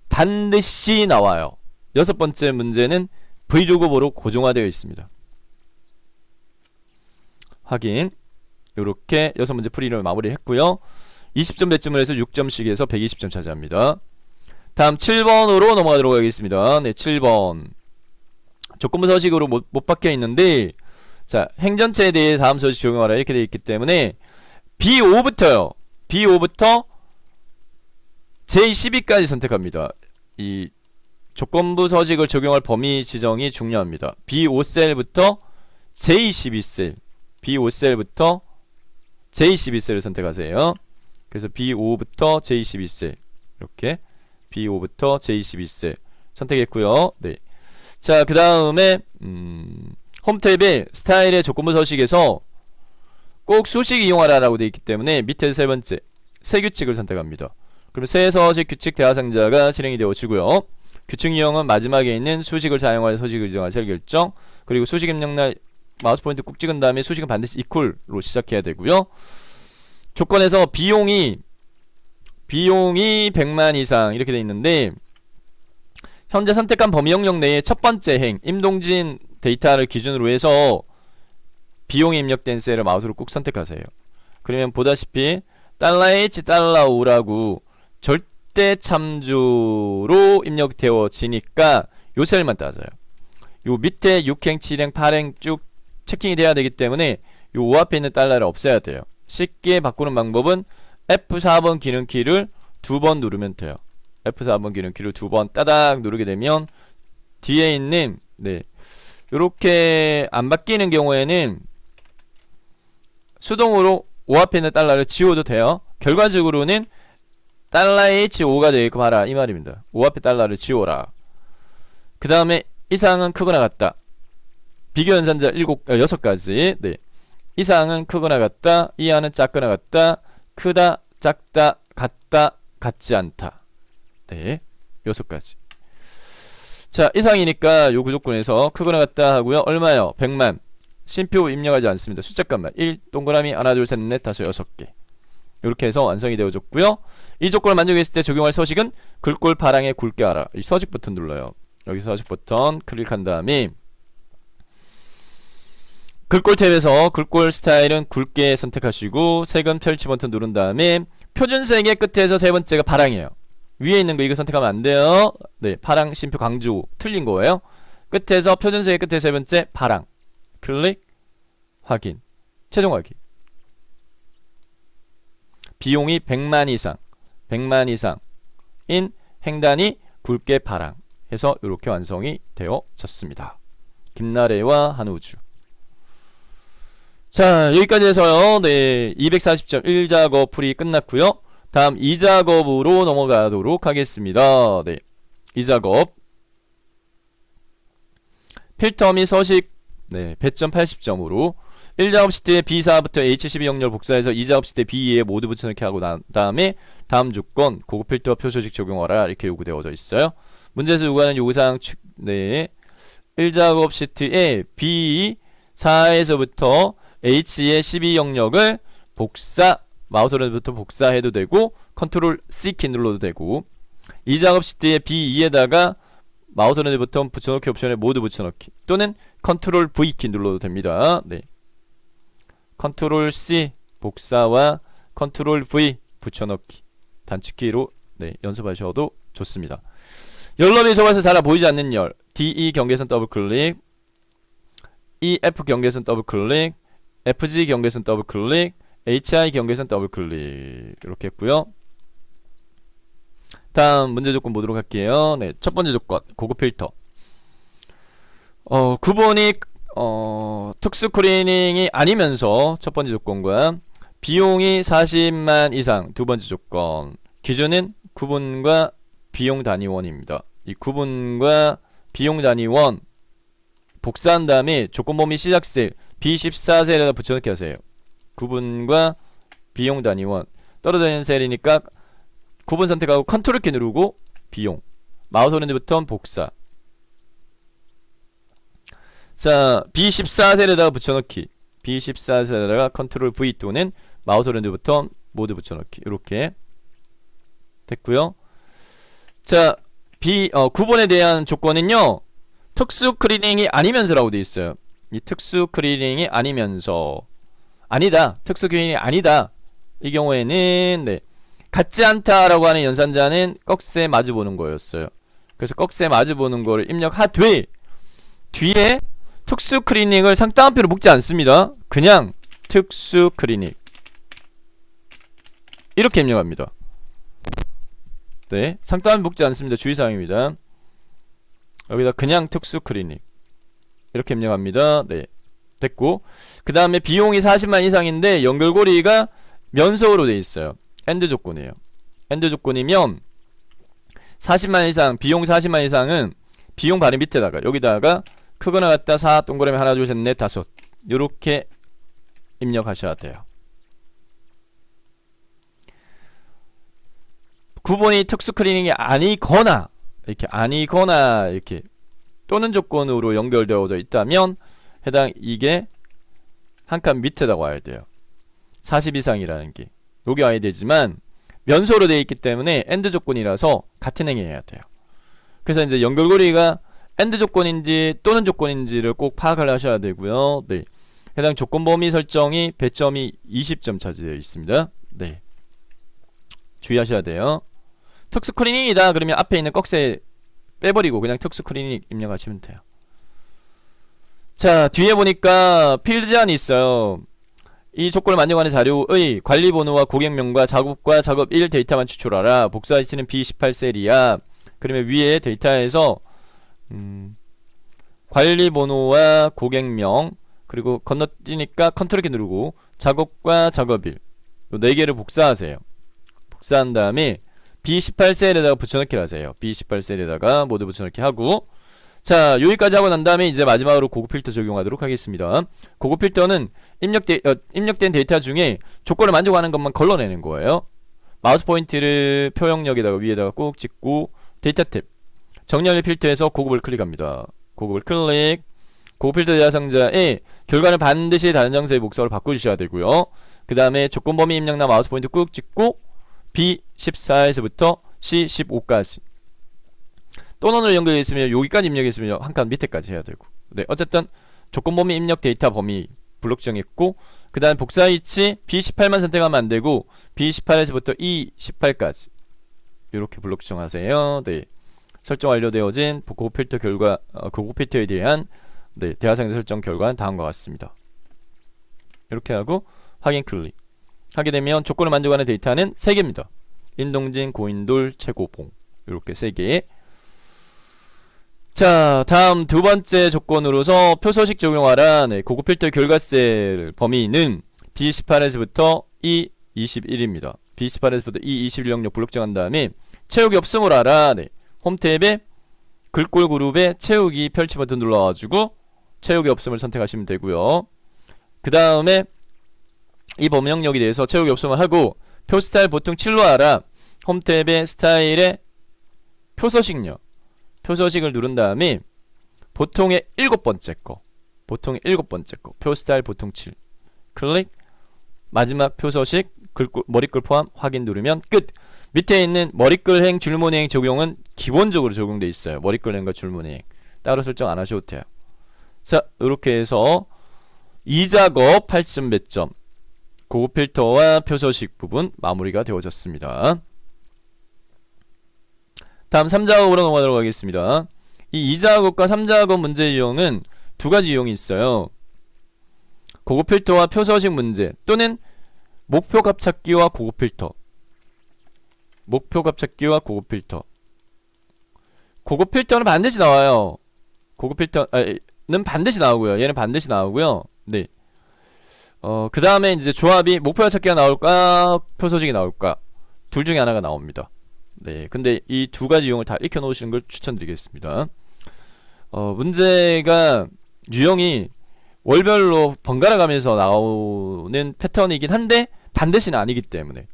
반드시 나와요. 여섯 번째 문제는 V6업으로 고정화되어 있습니다. 확인. 이렇게 여섯 문제 풀이를 마무리했고요. 20점 배점을 해서 6점씩 해서 120점 차지합니다. 다음 7번으로 넘어가도록 하겠습니다. 네, 7번 조건부 서식으로 못 박혀 있는데 자, 행전체에 대해 다음 서식 적용하라 이렇게 되어 있기 때문에 B5부터요. B5부터 J12까지 선택합니다. 이 조건부 서식을 적용할 범위 지정이 중요합니다. B5셀부터 J12셀 B5셀부터 J12셀을 선택하세요. 그래서 B5부터 J12셀 이렇게 B5부터 J12셀 선택했고요. 네. 자, 그 다음에 홈 탭에 스타일의 조건부 서식에서 꼭 수식 이용하라 라고 되어 있기 때문에 밑에 세 번째 새 규칙을 선택합니다. 그러면 새 서식 규칙 대화상자가 실행이 되어지고요. 규칙 유형은 마지막에 있는 수식을 사용하여 소식을 지정한 셀 결정. 그리고 수식 입력날 마우스 포인트 꾹 찍은 다음에 수식은 반드시 이퀄로 시작해야 되고요. 조건에서 비용이 100만 이상 이렇게 돼 있는데, 현재 선택한 범위 영역 내에 첫 번째 행 임동진 데이터를 기준으로 해서 비용이 입력된 셀을 마우스로 꾹 선택하세요. 그러면 보다시피 $H $5라고 절대 참조로 입력되어지니까 요 셀만 따져요. 요 밑에 6행, 7행, 8행 쭉 체킹이 돼야 되기 때문에 요 5 앞에 있는 달러를 없애야 돼요. 쉽게 바꾸는 방법은 F4번 기능키를 2번 누르면 돼요. F4번 기능키를 2번 따닥 누르게 되면 뒤에 있는 요렇게 안 바뀌는 경우에는 수동으로 5 앞에 있는 달러를 지워도 돼요. 결과적으로는 $H5가 되고 봐라 이 말입니다. 5 앞에 달러를 지워라. 그 다음에 이상은 크거나 같다. 비교 연산자 6가지. 이상은 크거나 같다. 이하는 작거나 같다. 크다, 작다, 같다, 같지 않다. 6가지. 자, 이상이니까 요 구조권에서 크거나 같다 하고요. 얼마요? 100만. 쉼표 입력하지 않습니다. 숫자값만 1, 동그라미 하나, 둘, 셋, 넷, 다섯, 6개. 이렇게 해서 완성이 되어졌고요. 이 조건을 만족했을 때 적용할 서식은 글꼴 파랑에 굵게 하라. 이 서식 버튼 눌러요. 여기 서식 버튼 클릭한 다음에 글꼴 탭에서 글꼴 스타일은 굵게 선택하시고 색은 펼치 버튼 누른 다음에 표준색의 끝에서 세 번째가 파랑이에요. 위에 있는 거 이거 선택하면 안 돼요. 파랑 쉼표 강조 틀린 거예요. 끝에서 표준색의 끝에 세 번째 파랑. 클릭, 확인, 최종 확인. 비용이 100만 이상인 행단이 굵게 파랑 해서 이렇게 완성이 되어졌습니다. 김나래와 한우주. 자, 여기까지 해서요. 240점 1작업 풀이 끝났고요. 다음 2작업으로 넘어가도록 하겠습니다. 2작업 필터 및 서식 배점 80점으로 1작업 시트에 B4부터 H12 영역을 복사해서 2작업 시트에 B2에 모두 붙여넣기 하고 난 다음에 다음 조건 고급 필터 표소식 적용하라 이렇게 요구되어져 있어요. 문제에서 요구하는 요구사항 1작업 시트에 B4에서부터 H의 12 영역을 복사 마우스 오른쪽부터 복사해도 되고 컨트롤 C키 눌러도 되고 2작업 시트에 B2에다가 마우스 오른쪽부터 붙여넣기 옵션에 모두 붙여넣기 또는 컨트롤 V키 눌러도 됩니다. 컨트롤 C 복사와 컨트롤 V 붙여넣기 단축키로 연습하셔도 좋습니다. 열너비 좁아서 잘 보이지 않는 열 DE 경계선 더블클릭 EF 경계선 더블클릭 FG 경계선 더블클릭 HI 경계선 더블클릭 이렇게 했고요. 다음 문제 조건 보도록 할게요. 첫 번째 조건 고급 필터 구분이 특수 클리닝이 아니면서 첫 번째 조건과 비용이 40만 이상 두 번째 조건 기준은 구분과 비용 단위원입니다. 이 구분과 비용 단위원 복사한 다음에 조건 범위 시작셀 B14셀에다 붙여넣기 하세요. 구분과 비용 단위원 떨어져 있는 셀이니까 구분 선택하고 컨트롤 키 누르고 비용 마우스 오른쪽부터 복사. 자, B14셀에다가 붙여넣기 B14셀에다가 컨트롤 V 또는 마우스 오른쪽부터 모두 붙여넣기 이렇게 됐고요. 자, 구분에 대한 조건은요 특수 클리닝이 아니면서라고 되어 있어요. 이 특수 클리닝이 아니면서 아니다 특수 클리닝이 아니다 이 경우에는 같지 않다라고 하는 연산자는 꺽쇠 마주보는 거였어요. 그래서 꺽쇠 마주보는 거를 입력하되 뒤에 특수 클리닝을 상따옴표로 묶지 않습니다. 그냥 특수 클리닝 이렇게 입력합니다. 상따옴표 묶지 않습니다. 주의사항입니다. 여기다 그냥 특수 클리닝 이렇게 입력합니다. 됐고 그 다음에 비용이 40만 이상인데 연결고리가 면소로 돼 있어요. 엔드 조건이에요. 엔드 조건이면 40만 이상 비용 40만 이상은 비용 바로 밑에다가 여기다가 크거나 같다 4 동그라미 하나 둘 셋 넷 다섯 요렇게 입력하셔야 돼요. 구분이 특수 클리닝이 아니거나 이렇게 아니거나 이렇게 또는 조건으로 연결되어져 있다면 해당 이게 한 칸 밑에다가 와야 돼요. 40 이상이라는 게 여기 와야 되지만 면소로 되어 있기 때문에 AND 조건이라서 같은 행위해야 돼요. 그래서 이제 연결고리가 AND 조건인지 또는 조건인지를 꼭 파악을 하셔야 되고요. 네. 해당 조건 범위 설정이 배점이 20점 차지되어 있습니다. 네. 주의하셔야 돼요. 특수스크리닝이다 그러면 앞에 있는 꺽쇠 빼버리고 그냥 특수스크리닝 입력하시면 돼요. 자, 뒤에 보니까 필드 제한이 있어요. 이 조건을 만족하는 자료의 관리번호와 고객명과 작업과 작업 1 데이터만 추출하라. 복사 위치는 B18셀이야. 그러면 위에 데이터에서 관리번호와 고객명 그리고 건너뛰니까 컨트롤 키 누르고 작업과 작업일 요 4개를 복사하세요. 복사한 다음에 B18셀에다가 붙여넣기를 하세요. B18셀에다가 모두 붙여넣기 하고 자, 여기까지 하고 난 다음에 이제 마지막으로 고급 필터 적용하도록 하겠습니다. 고급 필터는 입력된 데이터 중에 조건을 만족하는 것만 걸러내는 거예요. 마우스 포인트를 표형역에다가 위에다가 꾹 찍고 데이터 탭 정렬 필터에서 고급을 클릭합니다. 고급을 클릭 고급 필터 대상자의 결과는 반드시 다른 장소의 목록으로 바꿔주셔야 되고요. 그 다음에 조건 범위 입력나 마우스 포인트 꾹 찍고 B14에서부터 C15까지 또는으로 연결되어 있으면 여기까지 입력했으면 한 칸 밑에까지 해야 되고 네, 어쨌든 조건 범위 입력 데이터 범위 블록 정했고 그 다음 복사 위치 B18만 선택하면 안되고 B18에서부터 E18까지 이렇게 블록 정하세요. 네, 설정 완료되어진 고급 필터 결과 고급 필터에 대한 네, 대화상자 설정 결과는 다음과 같습니다. 이렇게 하고 확인 클릭 하게 되면 조건을 만족하는 데이터는 3개입니다. 인동진, 고인돌, 최고봉 이렇게 3개. 자, 다음 두 번째 조건으로서 표서식 적용하라. 네, 고급 필터 결과셀 범위는 B18에서부터 E21입니다. B18에서부터 E21 영역 블록 정한 다음에 채우기 없음을 알아. 네, 홈 탭에 글꼴 그룹에 채우기 펼치 버튼 눌러가지고 채우기 없음을 선택하시면 되고요. 그 다음에 이 범위 영역에 대해서 채우기 없음을 하고 표 스타일 보통 7로 알아. 홈 탭에 스타일에 표서식력 표서식을 누른 다음에 보통의 7번째 거 표 스타일 보통 7 클릭 마지막 표서식 머리글 포함 확인 누르면 끝. 밑에 있는 머리글행 줄무늬행 적용은 기본적으로 적용돼 있어요. 머리글행과 줄무늬행 따로 설정 안 하셔도 돼요. 자, 이렇게 해서 2작업 8점 배점 고급 필터와 표서식 부분 마무리가 되어졌습니다. 다음 3작업으로 넘어가도록 하겠습니다. 이 2작업과 3작업 문제 유형은 두 가지 유형이 있어요. 고급 필터와 표서식 문제 또는 목표값 찾기와 고급 필터 목표값 찾기와 고급 필터 고급 필터는 반드시 나와요. 고급 필터는 반드시 나오고요. 얘는 반드시 나오고요. 네. 그 다음에 이제 조합이 목표값 찾기가 나올까 표서식이 나올까 둘 중에 하나가 나옵니다. 네, 근데 이 두 가지 유형을 다 익혀 놓으시는 걸 추천드리겠습니다. 문제가 유형이 월별로 번갈아 가면서 나오는 패턴이긴 한데 반드시는 아니기 때문에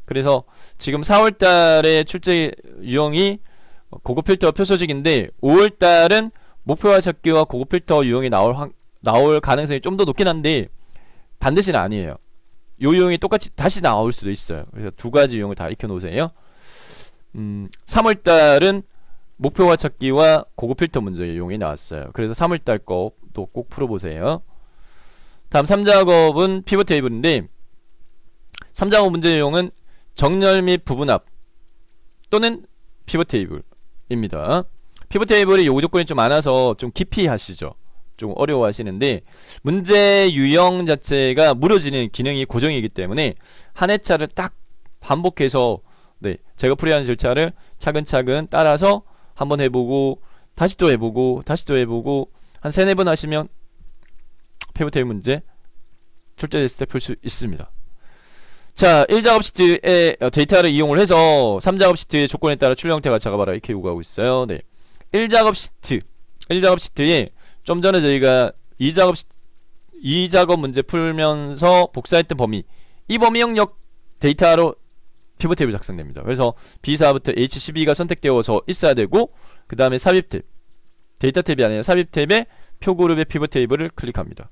그래서 지금 4월달에 출제 유형이 고급 필터 표서식인데 5월달은 목표화 찾기와 고급 필터 유형이 나올 가능성이 좀 더 높긴 한데 반드시는 아니에요. 요 유형이 똑같이 다시 나올 수도 있어요. 그래서 두 가지 유형을 다 익혀 놓으세요. 3월달은 목표화 찾기와 고급 필터 문제 유형이 나왔어요. 그래서 3월달 거도 꼭 풀어보세요. 다음 3작업은 피벗 테이블인데 3작업 문제 유형은 정렬 및 부분합 또는 피벗 테이블입니다. 피벗 테이블이 요구 조건이 좀 많아서 좀 깊이 하시죠. 좀 어려워 하시는데 문제 유형 자체가 무너지는 기능이 고정이기 때문에 한 회차를 딱 반복해서 네, 제가 풀이하는 절차를 차근차근 따라서 한번 해보고 다시 또 해보고 다시 또 해보고 한 3-4번 하시면 피벗 테이블 문제 출제됐을 때 풀 수 있습니다. 자, 1작업 시트의 데이터를 이용을 해서 3작업 시트의 조건에 따라 출력 형태가 작업하라 이렇게 요구하고 있어요. 네, 1작업 시트에 좀 전에 저희가 2작업 문제 풀면서 복사했던 범위 이 범위 영역 데이터로 피벗 테이블 작성됩니다. 그래서 B4부터 H12가 선택되어서 있어야 되고 그 다음에 삽입 탭, 데이터 탭이 아니라 삽입 탭에 표그룹의 피벗 테이블을 클릭합니다.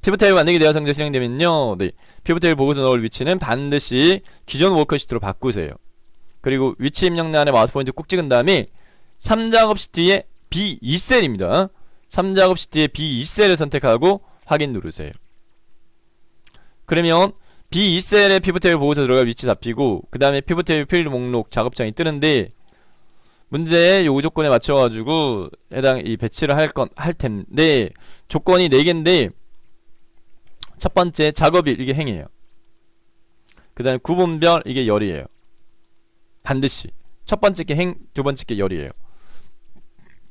피벗 테이블 만들기 대화 상자 실행되면요, 네, 피벗 테이블 보고서 넣을 위치는 반드시 기존 워크시트로 바꾸세요. 그리고 위치 입력란에 마우스 포인트 꾹 찍은 다음에 3작업 시트의 B2셀입니다. 3작업 시트의 B2셀을 선택하고 확인 누르세요. 그러면 B2셀에 피벗 테이블 보고서 들어갈 위치 잡히고 그 다음에 피벗 테이블 필드 목록 작업장이 뜨는데 문제의 요구 조건에 맞춰가지고 해당 이 배치를 할 텐데 조건이 4개인데 첫 번째 작업일 이게 행이에요. 그 다음에 구분별 이게 열이에요. 반드시 첫 번째 게 행, 두 번째 게 열이에요.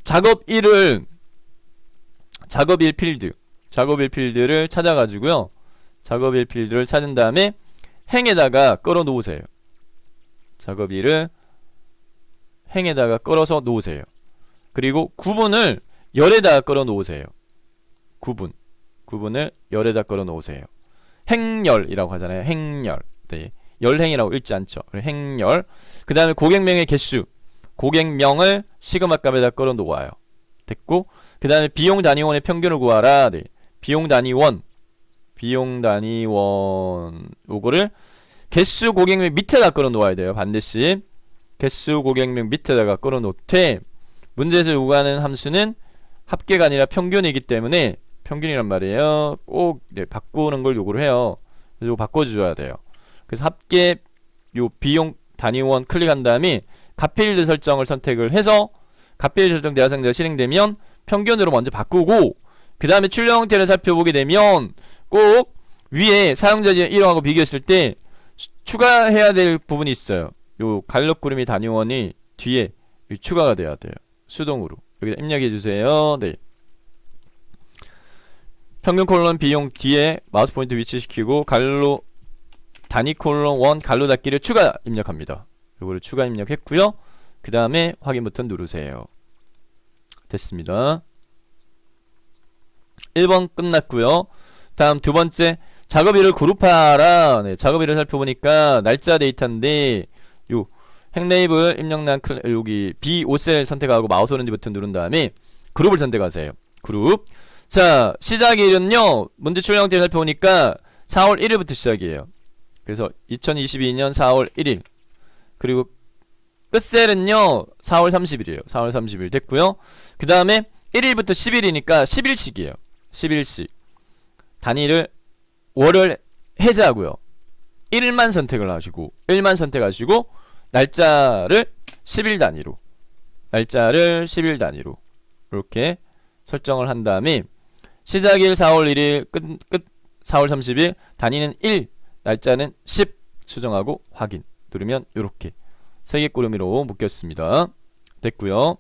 작업일 필드를 찾아가지고요. 작업일 필드를 찾은 다음에 행에다가 끌어 놓으세요. 작업일을 행에다가 끌어서 놓으세요. 그리고 구분을 열에다가 끌어 놓으세요. 구분을 열에다 끌어 놓으세요. 행열이라고 하잖아요. 행열. 네. 열행이라고 읽지 않죠. 행열. 그 다음에 고객명의 개수, 고객명을 시그마 값에다 끌어 놓아요. 됐고, 그 다음에 비용 단위원의 평균을 구하라. 네. 비용 단위원 요거를 개수 고객명 밑에다 끌어 놓아야 돼요. 반드시 개수 고객명 밑에다가 끌어 놓되 문제에서 요구하는 함수는 합계가 아니라 평균이기 때문에 평균이란 말이에요. 꼭 네, 바꾸는 걸 요구를 해요. 그래서 이거 바꿔줘야 돼요. 그래서 합계 요 비용 단위원 클릭한 다음에 값필드 설정을 선택을 해서 값필드 설정 대화 상자가 실행되면 평균으로 먼저 바꾸고 그 다음에 출력 형태를 살펴보게 되면 꼭 위에 사용자 지원 1호하고 비교했을 때 추가해야 될 부분이 있어요. 요 갈록 구름이 단위원이 뒤에 추가가 돼야 돼요. 수동으로 여기다 입력해 주세요. 네. 평균 콜론 비용 뒤에 마우스 포인트 위치시키고 갈로 단위 콜론 1 갈로 닫기를 추가 입력합니다. 요거를 추가 입력했고요. 그 다음에 확인 버튼 누르세요. 됐습니다. 1번 끝났고요. 다음 두 번째 작업일을 그룹하라. 네, 작업일을 살펴보니까 날짜 데이터인데 요 행레이블 입력란 여기 B5셀 선택하고 마우스 오른지 버튼 누른 다음에 그룹을 선택하세요. 그룹. 자, 시작일은요. 문제 출력 형태 살펴보니까 4월 1일부터 시작이에요. 그래서 2022년 4월 1일. 그리고 끝셀은요. 4월 30일이에요. 4월 30일 됐고요. 그 다음에 1일부터 10일이니까 10일씩이에요. 10일씩. 단위를 월을 해제하고요. 1만 선택을 하시고 1만 선택하시고 날짜를 10일 단위로 이렇게 설정을 한 다음에 시작일 4월 1일 끝 4월 30일 단위는 1 날짜는 10 수정하고 확인 누르면 요렇게 3개 꾸러미로 묶였습니다. 됐고요.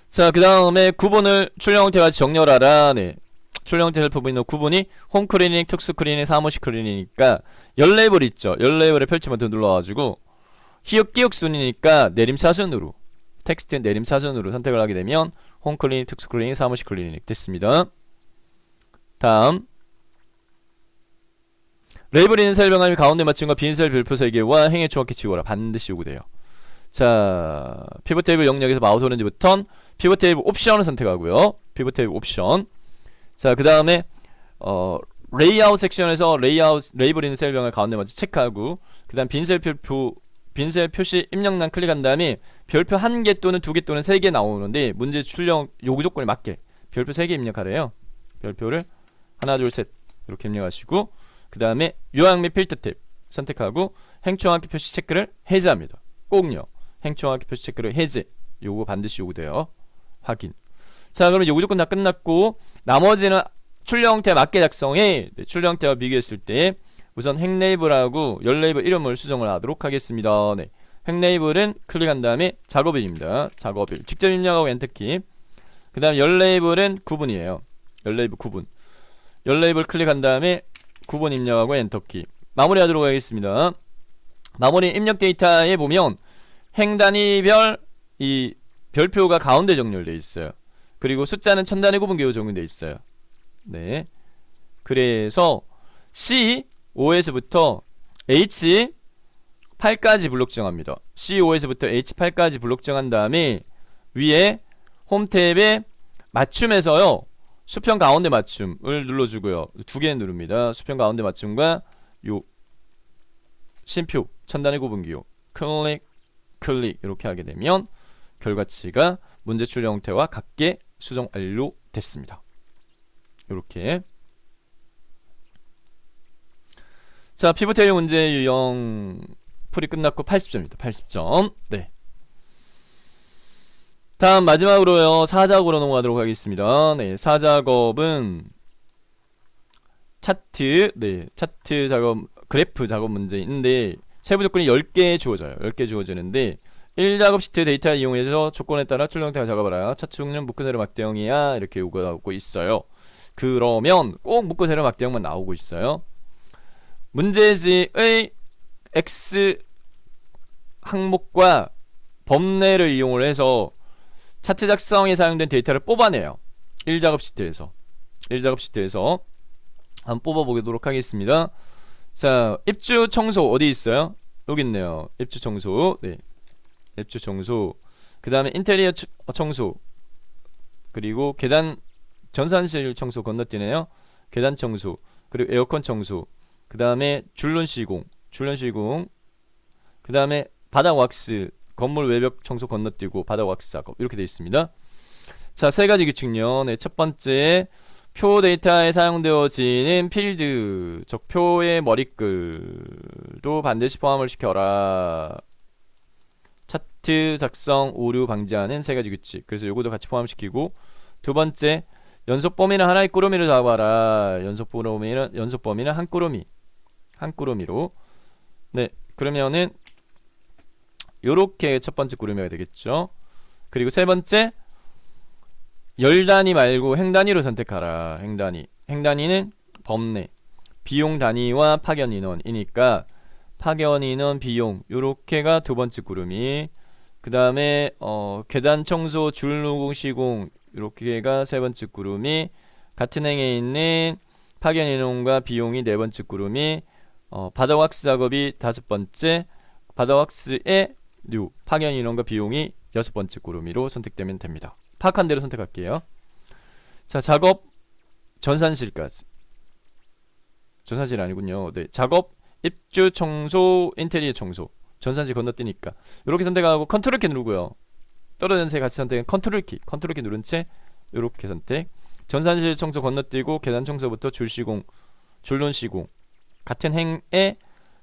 자, 그 다음에 구분을 출력 형태와 같이 정렬하라. 네. 출력 형태 살펴보면 구분이 홈 클리닉, 특수 클리닉, 사무실 클리닉이니까 열 레이블 있죠. 열 레이블에 펼치 버튼 눌러가지고 희역 기역 순이니까 내림차순으로 텍스트 내림차순으로 선택을 하게 되면 홈 클리닉, 특수 클리닉, 사무실 클리닉 됐습니다. 다음 레이블 있는 셀 변함이 가운데 맞춤과 빈 셀 별표 3개와 행에 정확히 지워라. 반드시 요구돼요. 자, 피벗 테이블 영역에서 마우스 오른지 버튼 피벗 테이블 옵션을 선택하고요. 피벗 테이블 옵션. 자, 그 다음에 레이아웃 섹션에서 레이블 있는 셀 변함을 가운데 맞춰 체크하고 그 다음 빈셀 표시 입력란 클릭한 다음에 별표 1개 또는 2개 또는 3개 나오는데 문제 출력 요구 조건에 맞게 별표 3개 입력하래요. 별표를 하나 둘 셋 이렇게 입력하시고 그 다음에 요약 및 필터 탭 선택하고 행정확히 표시 체크를 해제합니다. 꼭요. 행정확히 표시 체크를 해제. 요거 반드시 요구돼요. 확인. 자, 그러면 요구 조건 다 끝났고 나머지는 출력 형태에 맞게 작성해. 네, 출력 형태와 비교했을 때 우선 행 레이블하고 열 레이블 이름을 수정을 하도록 하겠습니다. 네. 행 레이블은 클릭한 다음에 작업일입니다. 작업일. 직접 입력하고 엔터키. 그 다음 열 레이블은 구분이에요. 열 레이블 구분. 열 레이블 클릭한 다음에 구분 입력하고 엔터키. 마무리하도록 하겠습니다. 마무리 입력 데이터에 보면 행 단위별 이 별표가 가운데 정렬되어 있어요. 그리고 숫자는 천 단위 구분 기호 적용되어 있어요. 네. 그래서 C 5에서부터 H8까지 블록 정합니다. C5에서부터 H8까지 블록 정한 다음에 위에 홈 탭에 맞춤에서요 수평 가운데 맞춤을 눌러주고요. 두 개 누릅니다. 수평 가운데 맞춤과 요 심표 천단의 구분기호 클릭 이렇게 하게 되면 결과치가 문제 출력 형태와 같게 수정 완료됐습니다. 이렇게. 자, 피벗 테이블 문제 유형 풀이 끝났고 80점입니다. 80점. 네. 다음 마지막으로요. 사작업으로 넘어가도록 하겠습니다. 네, 사작업은 차트, 네, 차트 작업, 그래프 작업 문제인데 세부 조건이 10개 주어져요. 10개 주어지는데 1작업 시트 데이터 이용해서 조건에 따라 출력 형태가 작업하라. 차트 종류는 묶은 세로 막대형이야. 이렇게 요구하고 있어요. 그러면 꼭 묶은 세로 막대형만 나오고 있어요. 문제지의 X 항목과 범례를 이용을 해서 차트 작성에 사용된 데이터를 뽑아내요. 1작업 시트에서 한번 뽑아보도록 하겠습니다. 자, 입주 청소 어디 있어요? 여기 있네요. 입주 청소. 네, 입주 청소. 그 다음에 인테리어 청소. 그리고 계단 전산실 청소 건너뛰네요. 계단 청소. 그리고 에어컨 청소. 그 다음에 줄눈 시공. 그 다음에 바닥 왁스. 건물 외벽 청소 건너뛰고 바닥 왁스 작업. 이렇게 되어 있습니다. 자, 세 가지 규칙요. 네, 첫 번째, 표 데이터에 사용되어지는 필드, 즉 표의 머리글도 반드시 포함을 시켜라. 차트 작성 오류 방지하는 세 가지 규칙. 그래서 요거도 같이 포함시키고, 두 번째, 연속 범위는 하나의 꾸러미를 잡아라. 연속 범위는 한 꾸러미로. 네, 그러면은 요렇게 첫 번째 꾸러미가 되겠죠. 그리고 세 번째, 열 단위 말고 행 단위로 선택하라. 행단위는 범례, 비용 단위와 파견 인원이니까 파견 인원 비용 요렇게가 두 번째 꾸러미. 그 다음에 계단 청소 줄 누궁 시공 요렇게가 세 번째 꾸러미. 같은 행에 있는 파견 인원과 비용이 네 번째 꾸러미. 바닥 왁스 작업이 다섯 번째, 바닥 왁스의 파견 인원과 비용이 여섯 번째 꾸러미로 선택되면 됩니다. 파악한 대로 선택할게요. 자, 작업 전산실까지. 전산실 아니군요. 네, 작업 입주 청소 인테리어 청소. 전산실 건너뛰니까 이렇게 선택하고 컨트롤 키 누르고요. 떨어진 세 같이 선택은 컨트롤 키 누른 채 이렇게 선택. 전산실 청소 건너뛰고 계단 청소부터 줄눈 시공 같은 행에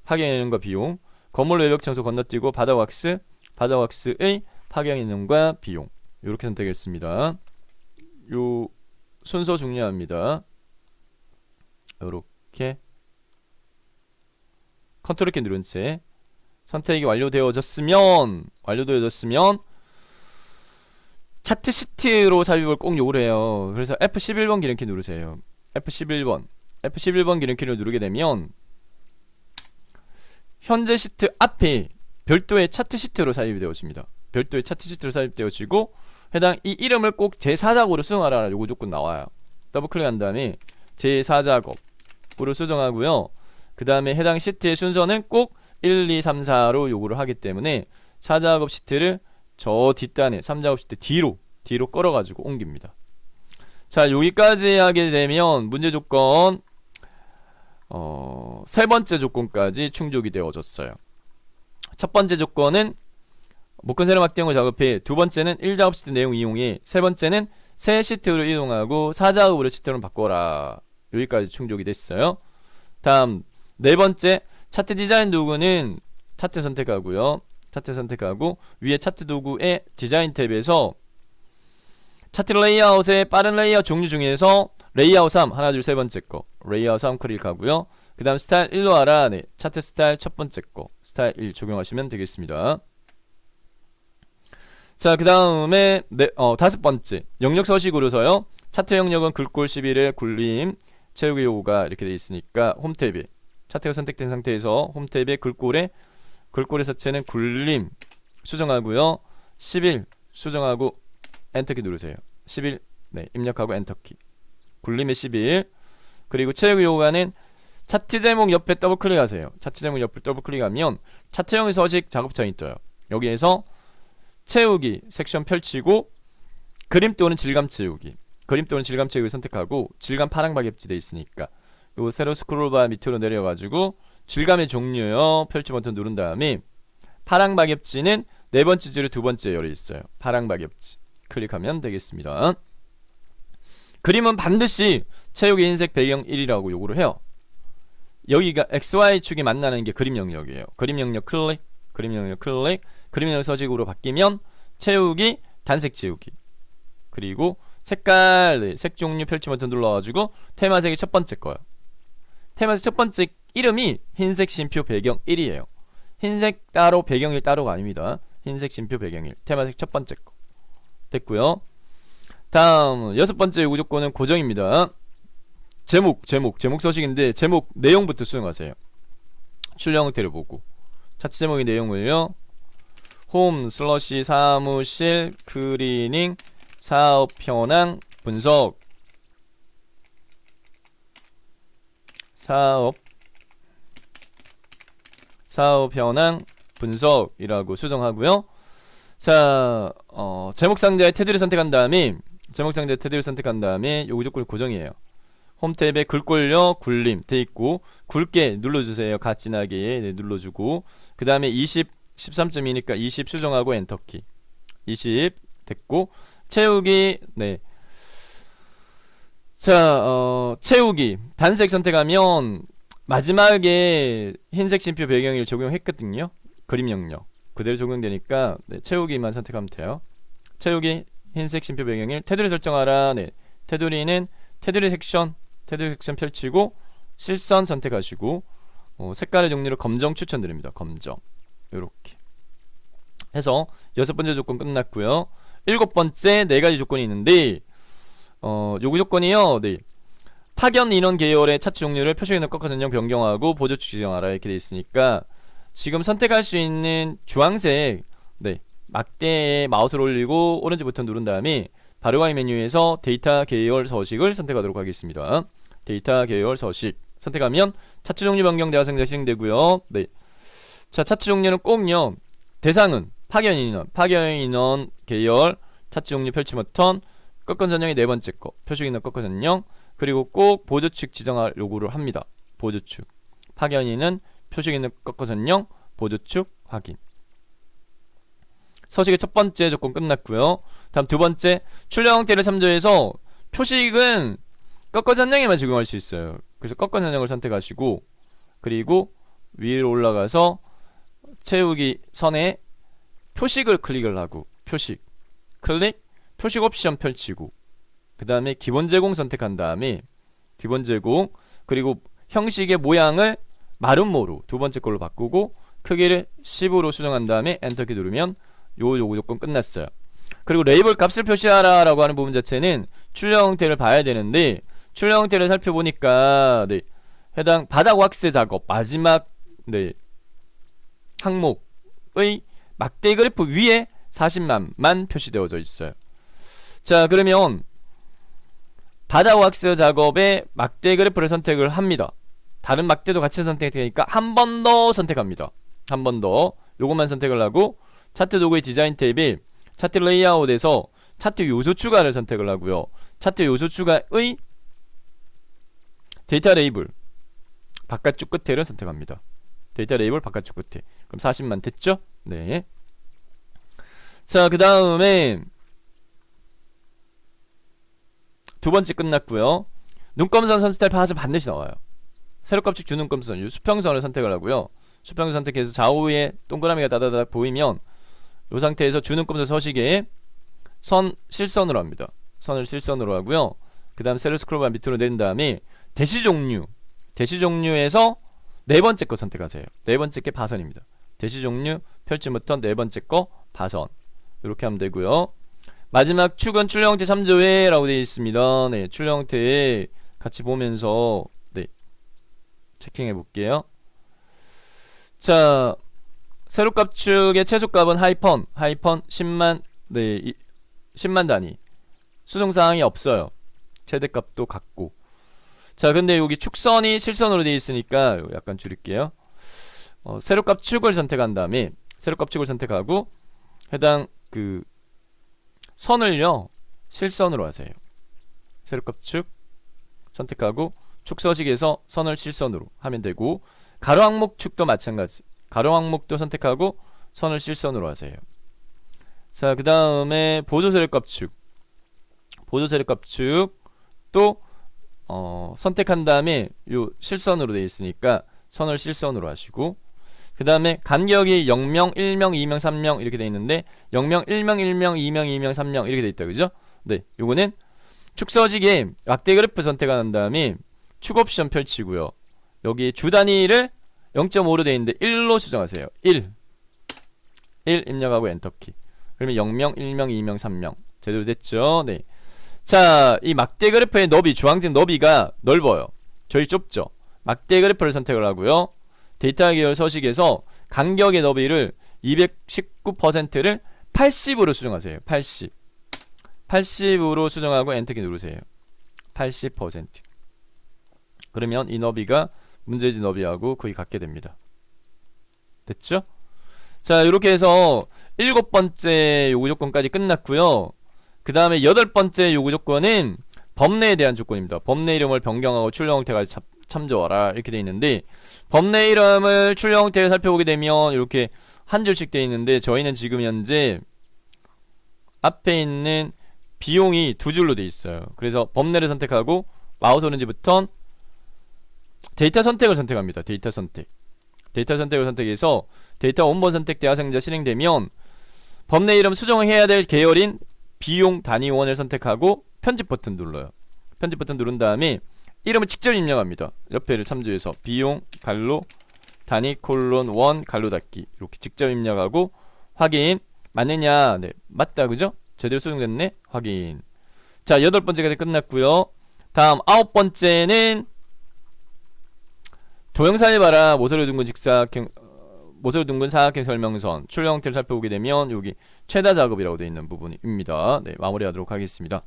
파견 인원과 비용. 건물 외벽 청소 건너뛰고 바닥 왁스의 파견 인원과 비용. 이렇게 선택했습니다. 요 순서 중요합니다. 요렇게 컨트롤 키 누른 채 선택이 완료되어졌으면 차트 시트로 삽입을 꼭 요구를 해요. 그래서 F11번 기능키 누르세요. F11번 기능키를 누르게 되면 현재 시트 앞에 별도의 차트 시트로 삽입이 되어집니다. 별도의 차트 시트로 삽입되어지고 해당 이 이름을 꼭 제4작업으로 수정하라 요구 조건 나와요. 더블 클릭한 다음에 제4작업으로 수정하고요. 그 다음에 해당 시트의 순서는 꼭 1, 2, 3, 4로 요구를 하기 때문에 4작업 시트를 저 뒷단에 3작업 시트 뒤로 끌어가지고 옮깁니다. 자, 여기까지 하게 되면 문제 조건 세 번째 조건까지 충족이 되어졌어요. 첫 번째 조건은 묶은 세로 막대형을 작업해, 두 번째는 1작업 시트 내용 이용해, 세 번째는 새 시트로 이동하고 4작업으로 시트로 바꿔라. 여기까지 충족이 됐어요. 다음 네 번째, 차트 디자인 도구는 차트 선택하고요. 위에 차트 도구의 디자인 탭에서 차트 레이아웃의 빠른 레이아웃 종류 중에서 레이아웃 3 하나 둘 세 번째 거 레이아웃 3 클릭하고요. 그 다음 스타일 1로 하라. 네, 차트 스타일 첫 번째 거 스타일 1 적용하시면 되겠습니다. 자, 그 다음에 다섯 번째, 영역 서식으로서요. 차트 영역은 글꼴 11의 굴림 채우기 요구가 이렇게 되어 있으니까 홈 탭에 차트가 선택된 상태에서 홈 탭에 글꼴의 서체는 굴림 수정하고요. 11 수정하고 엔터키 누르세요. 11 네, 입력하고 엔터키. 굴림의 11. 그리고 채우기 요구가는 차트 제목 옆에 더블 클릭하세요. 차트 제목 옆에 더블 클릭하면 차트형 서식 작업창이 떠요. 여기에서 채우기 섹션 펼치고 그림 또는 질감 채우기, 그림 또는 질감 채우기 선택하고 질감 파랑 박엽지 돼 있으니까 요 세로 스크롤바 밑으로 내려가지고 질감의 종류요 펼치 버튼 누른 다음에 파랑 박엽지는 네 번째 줄에 두 번째 열에 있어요. 파랑 박엽지 클릭하면 되겠습니다. 그림은 반드시 채우기 흰색 배경 1이라고 요구를 해요. 여기가 XY축이 만나는 게 그림 영역이에요. 그림 영역 클릭, 그림 영역 클릭, 그림 영역 서식으로 바뀌면 채우기, 단색 채우기, 그리고 색깔, 색 종류 펼치 버튼 눌러가지고 테마색이 첫 번째 거예요. 테마색 첫 번째 이름이 흰색 심표 배경 1이에요. 흰색 따로 배경 1 따로가 아닙니다. 흰색 심표 배경 1, 테마색 첫 번째 거 됐고요. 다음 여섯 번째 요구 조건은 고정입니다. 제목 서식인데 제목 내용부터 수정하세요. 출력 형태를 보고 차트 제목의 내용을요, 홈 슬러시 사무실 클리닝 사업 현황 분석, 사업 현황 분석이라고 수정하고요. 자, 제목 상자의 테두리를 선택한 다음에 요구 조건이 고정이에요. 홈 탭에 글꼴요 굴림 돼 있고 굵게 눌러주세요. 가진하게 네, 눌러주고 그 다음에 13.2니까 20 수정하고 엔터키 20 됐고 채우기 네. 자, 채우기 단색 선택하면 마지막에 흰색 심표 배경을 적용했거든요. 그림 영역 그대로 적용되니까 네, 채우기만 선택하면 돼요. 채우기 흰색 심표 배경을 테두리 설정하라. 네. 테두리는 테두리 섹션 펼치고 실선 선택하시고 색깔의 종류를 검정 추천드립니다. 검정 요렇게 해서 여섯 번째 조건 끝났고요. 일곱 번째 네 가지 조건이 있는데 요구 조건이요. 네. 파견 인원 계열의 차트 종류를 표시기능 꺾어 전형 변경하고 보조축 지정하라 이렇게 돼 있으니까 지금 선택할 수 있는 주황색 네. 막대에 마우스를 올리고 오렌지 버튼 누른 다음에 바로가기 메뉴에서 데이터 계열 서식을 선택하도록 하겠습니다. 데이터 계열 서식 선택하면 차트 종류 변경 대화상자 실행되고요. 네. 자, 차트 종류는 꼭요. 대상은 파견 인원 계열 차트 종류 펼치 버튼 꺾어 전형의 네 번째 거 표시기능 꺾어 전형 그리고 꼭 보조축 지정할 요구를 합니다. 보조축 파견인은 표시기능 꺾어 전형 보조축 확인. 서식의 첫 번째 조건 끝났고요. 다음 두 번째 출력 형태를 참조해서 표식은 꺾어 전형에만 적용할 수 있어요. 그래서 꺾어 전형을 선택하시고 그리고 위로 올라가서 채우기 선에 표식을 클릭을 하고 표식 클릭 표식 옵션 펼치고 그 다음에 기본 제공 선택한 다음에 기본 제공 그리고 형식의 모양을 마름모로 두 번째 걸로 바꾸고 크기를 10으로 수정한 다음에 엔터키 누르면 요 요구 조건 끝났어요. 그리고 레이블 값을 표시하라 라고 하는 부분 자체는 출력 형태를 봐야 되는데 출력 형태를 살펴보니까 네, 해당 바닥 왁스 작업 마지막 네, 항목의 막대 그래프 위에 40만만 표시되어져 있어요. 자, 그러면 바닥 왁스 작업에 막대 그래프를 선택을 합니다. 다른 막대도 같이 선택되니까 한 번 더 선택합니다. 한 번 더 요것만 선택을 하고 차트 도구의 디자인 탭에 차트 레이아웃에서 차트 요소 추가를 선택을 하고요. 차트 요소 추가의 데이터 레이블 바깥쪽 끝에를 선택합니다. 데이터 레이블 바깥쪽 끝에. 그럼 40만 됐죠? 네. 자, 그 다음에 두 번째 끝났고요. 눈금선 선 스타일 파악은 반드시 나와요. 세로값식 주눈금선 수평선을 선택을 하고요. 수평선 선택해서 좌우에 동그라미가 다다닥 보이면 이 상태에서 주눈금선 서식에 선 실선으로 합니다. 선을 실선으로 하고요. 그 다음 세로 스크롤바 밑으로 내린 다음에 대시 종류에서 네 번째 거 선택하세요. 네 번째 게 바선입니다. 대시 종류 펼치 버튼 네 번째 거 바선 이렇게 하면 되고요. 마지막 축은 출력 형태 참조해 라고 되어 있습니다. 네, 출력 형태 같이 보면서 네, 체킹해 볼게요. 자, 세로값 축의 최소값은 하이펀 10만 네, 10만 단위 수정사항이 없어요. 최대값도 같고. 자, 근데 여기 축선이 실선으로 되어 있으니까 약간 줄일게요. 세로값 축을 선택한 다음에 세로값 축을 선택하고 해당 그 선을요 실선으로 하세요. 세로값 축 선택하고 축서식에서 선을 실선으로 하면 되고, 가로 항목 축도 마찬가지. 가로 항목도 선택하고 선을 실선으로 하세요. 자, 그 다음에 보조 세로값 축. 보조 세로값 축도 선택한 다음에 요 실선으로 되어 있으니까 선을 실선으로 하시고, 그 다음에 간격이 0명, 1명, 2명, 3명 이렇게 되어 있는데 0명, 1명, 1명, 2명, 2명, 3명 이렇게 되어 있다. 그죠? 네, 요거는 축서식에 막대 그래프 선택한 다음에 축 옵션 펼치고요. 여기 주 단위를 0.5로 되어 있는데 1로 수정하세요. 1 입력하고 엔터키. 그러면 0명, 1명, 2명, 3명 제대로 됐죠? 네. 자, 이 막대 그래프의 너비, 주황색 너비가 넓어요. 저희 좁죠? 막대 그래프를 선택을 하고요. 데이터 계열 서식에서 간격의 너비를 219%를 80으로 수정하세요. 80으로 수정하고 엔터키 누르세요. 80%. 그러면 이 너비가 문제지 너비하고 거의 같게 됩니다. 됐죠? 자, 이렇게 해서 7번째 요구 조건까지 끝났고요. 그 다음에 8번째 요구 조건은 범례에 대한 조건입니다. 범례 이름을 변경하고 출력 형태까지 참조하라 이렇게 되어 있는데, 범례 이름을 출력 형태를 살펴보게 되면 이렇게 한 줄씩 되어 있는데, 저희는 지금 현재 앞에 있는 비용이 두 줄로 되어 있어요. 그래서 범례를 선택하고 마우스 오른지부터 데이터 선택을 선택합니다. 데이터 선택을 선택해서 데이터 원본 선택 대화상자 실행되면 범례 이름 수정해야 될 계열인 비용 단위원을 선택하고 편집 버튼 눌러요. 편집 버튼 누른 다음에 이름을 직접 입력합니다. 옆에를 참조해서 비용 갈로 단위 콜론 원 갈로 닫기 이렇게 직접 입력하고 확인. 맞느냐? 네, 맞다. 그죠? 제대로 수정됐네. 확인. 자, 8번째까지 끝났고요. 다음 9번째는 도형사에 봐라 모서리 둥근 직사각형, 모서리 둥근 사각형 설명선 출력 형태를 살펴보게 되면 여기 최다 작업이라고 되어 있는 부분입니다. 네, 마무리하도록 하겠습니다.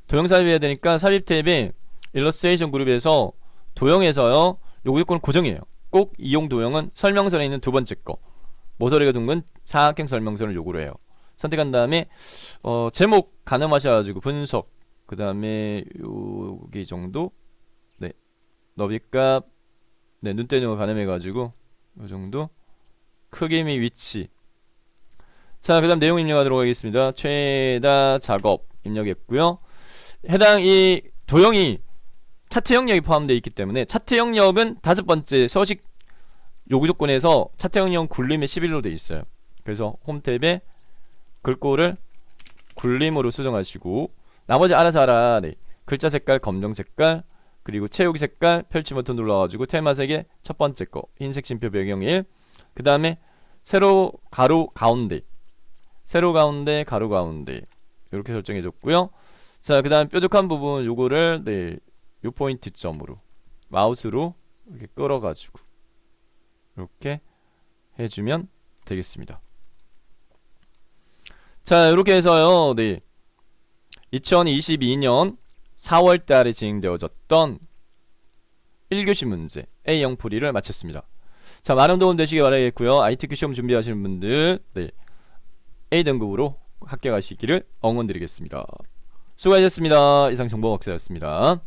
도형 삽입해야 되니까 삽입 탭에 일러스트레이션 그룹에서 도형에서요 요구 조건을 고정해요. 꼭 이용 도형은 설명선에 있는 두 번째 거 모서리가 둥근 사각형 설명선을 요구를 해요. 선택한 다음에 제목 가늠하셔가지고 분석, 그 다음에 여기 정도, 네, 너비값, 네, 눈대중을 가늠해가지고 요 정도, 크기 및 위치. 자, 그 다음 내용 입력하도록 하겠습니다. 최다 작업 입력했고요. 해당 이 도형이 차트 영역이 포함되어 있기 때문에 차트 영역은 5번째 서식 요구 조건에서 차트 영역 굴림의 11로 되어 있어요. 그래서 홈 탭에 글꼴을 굴림으로 수정하시고 나머지 알아서 하라. 네. 글자 색깔 검정 색깔, 그리고 채우기 색깔 펼치 버튼 눌러가지고 테마색의 첫 번째 거 흰색 심표 배경 1, 그 다음에 세로 가로 가운데, 세로 가운데 가로 가운데 이렇게 설정해줬고요. 자, 그 다음 뾰족한 부분 요거를 네, 요 포인트 점으로 마우스로 이렇게 끌어가지고 이렇게 해주면 되겠습니다. 자, 이렇게 해서요, 네, 2022년 4월달에 진행되어졌던 1교시 문제 A형 풀이를 마쳤습니다. 자, 많은 도움 되시기 바라겠고요. ITQ 시험 준비하시는 분들, 네, A등급으로 합격하시기를 응원드리겠습니다. 수고하셨습니다. 이상 정보박사였습니다.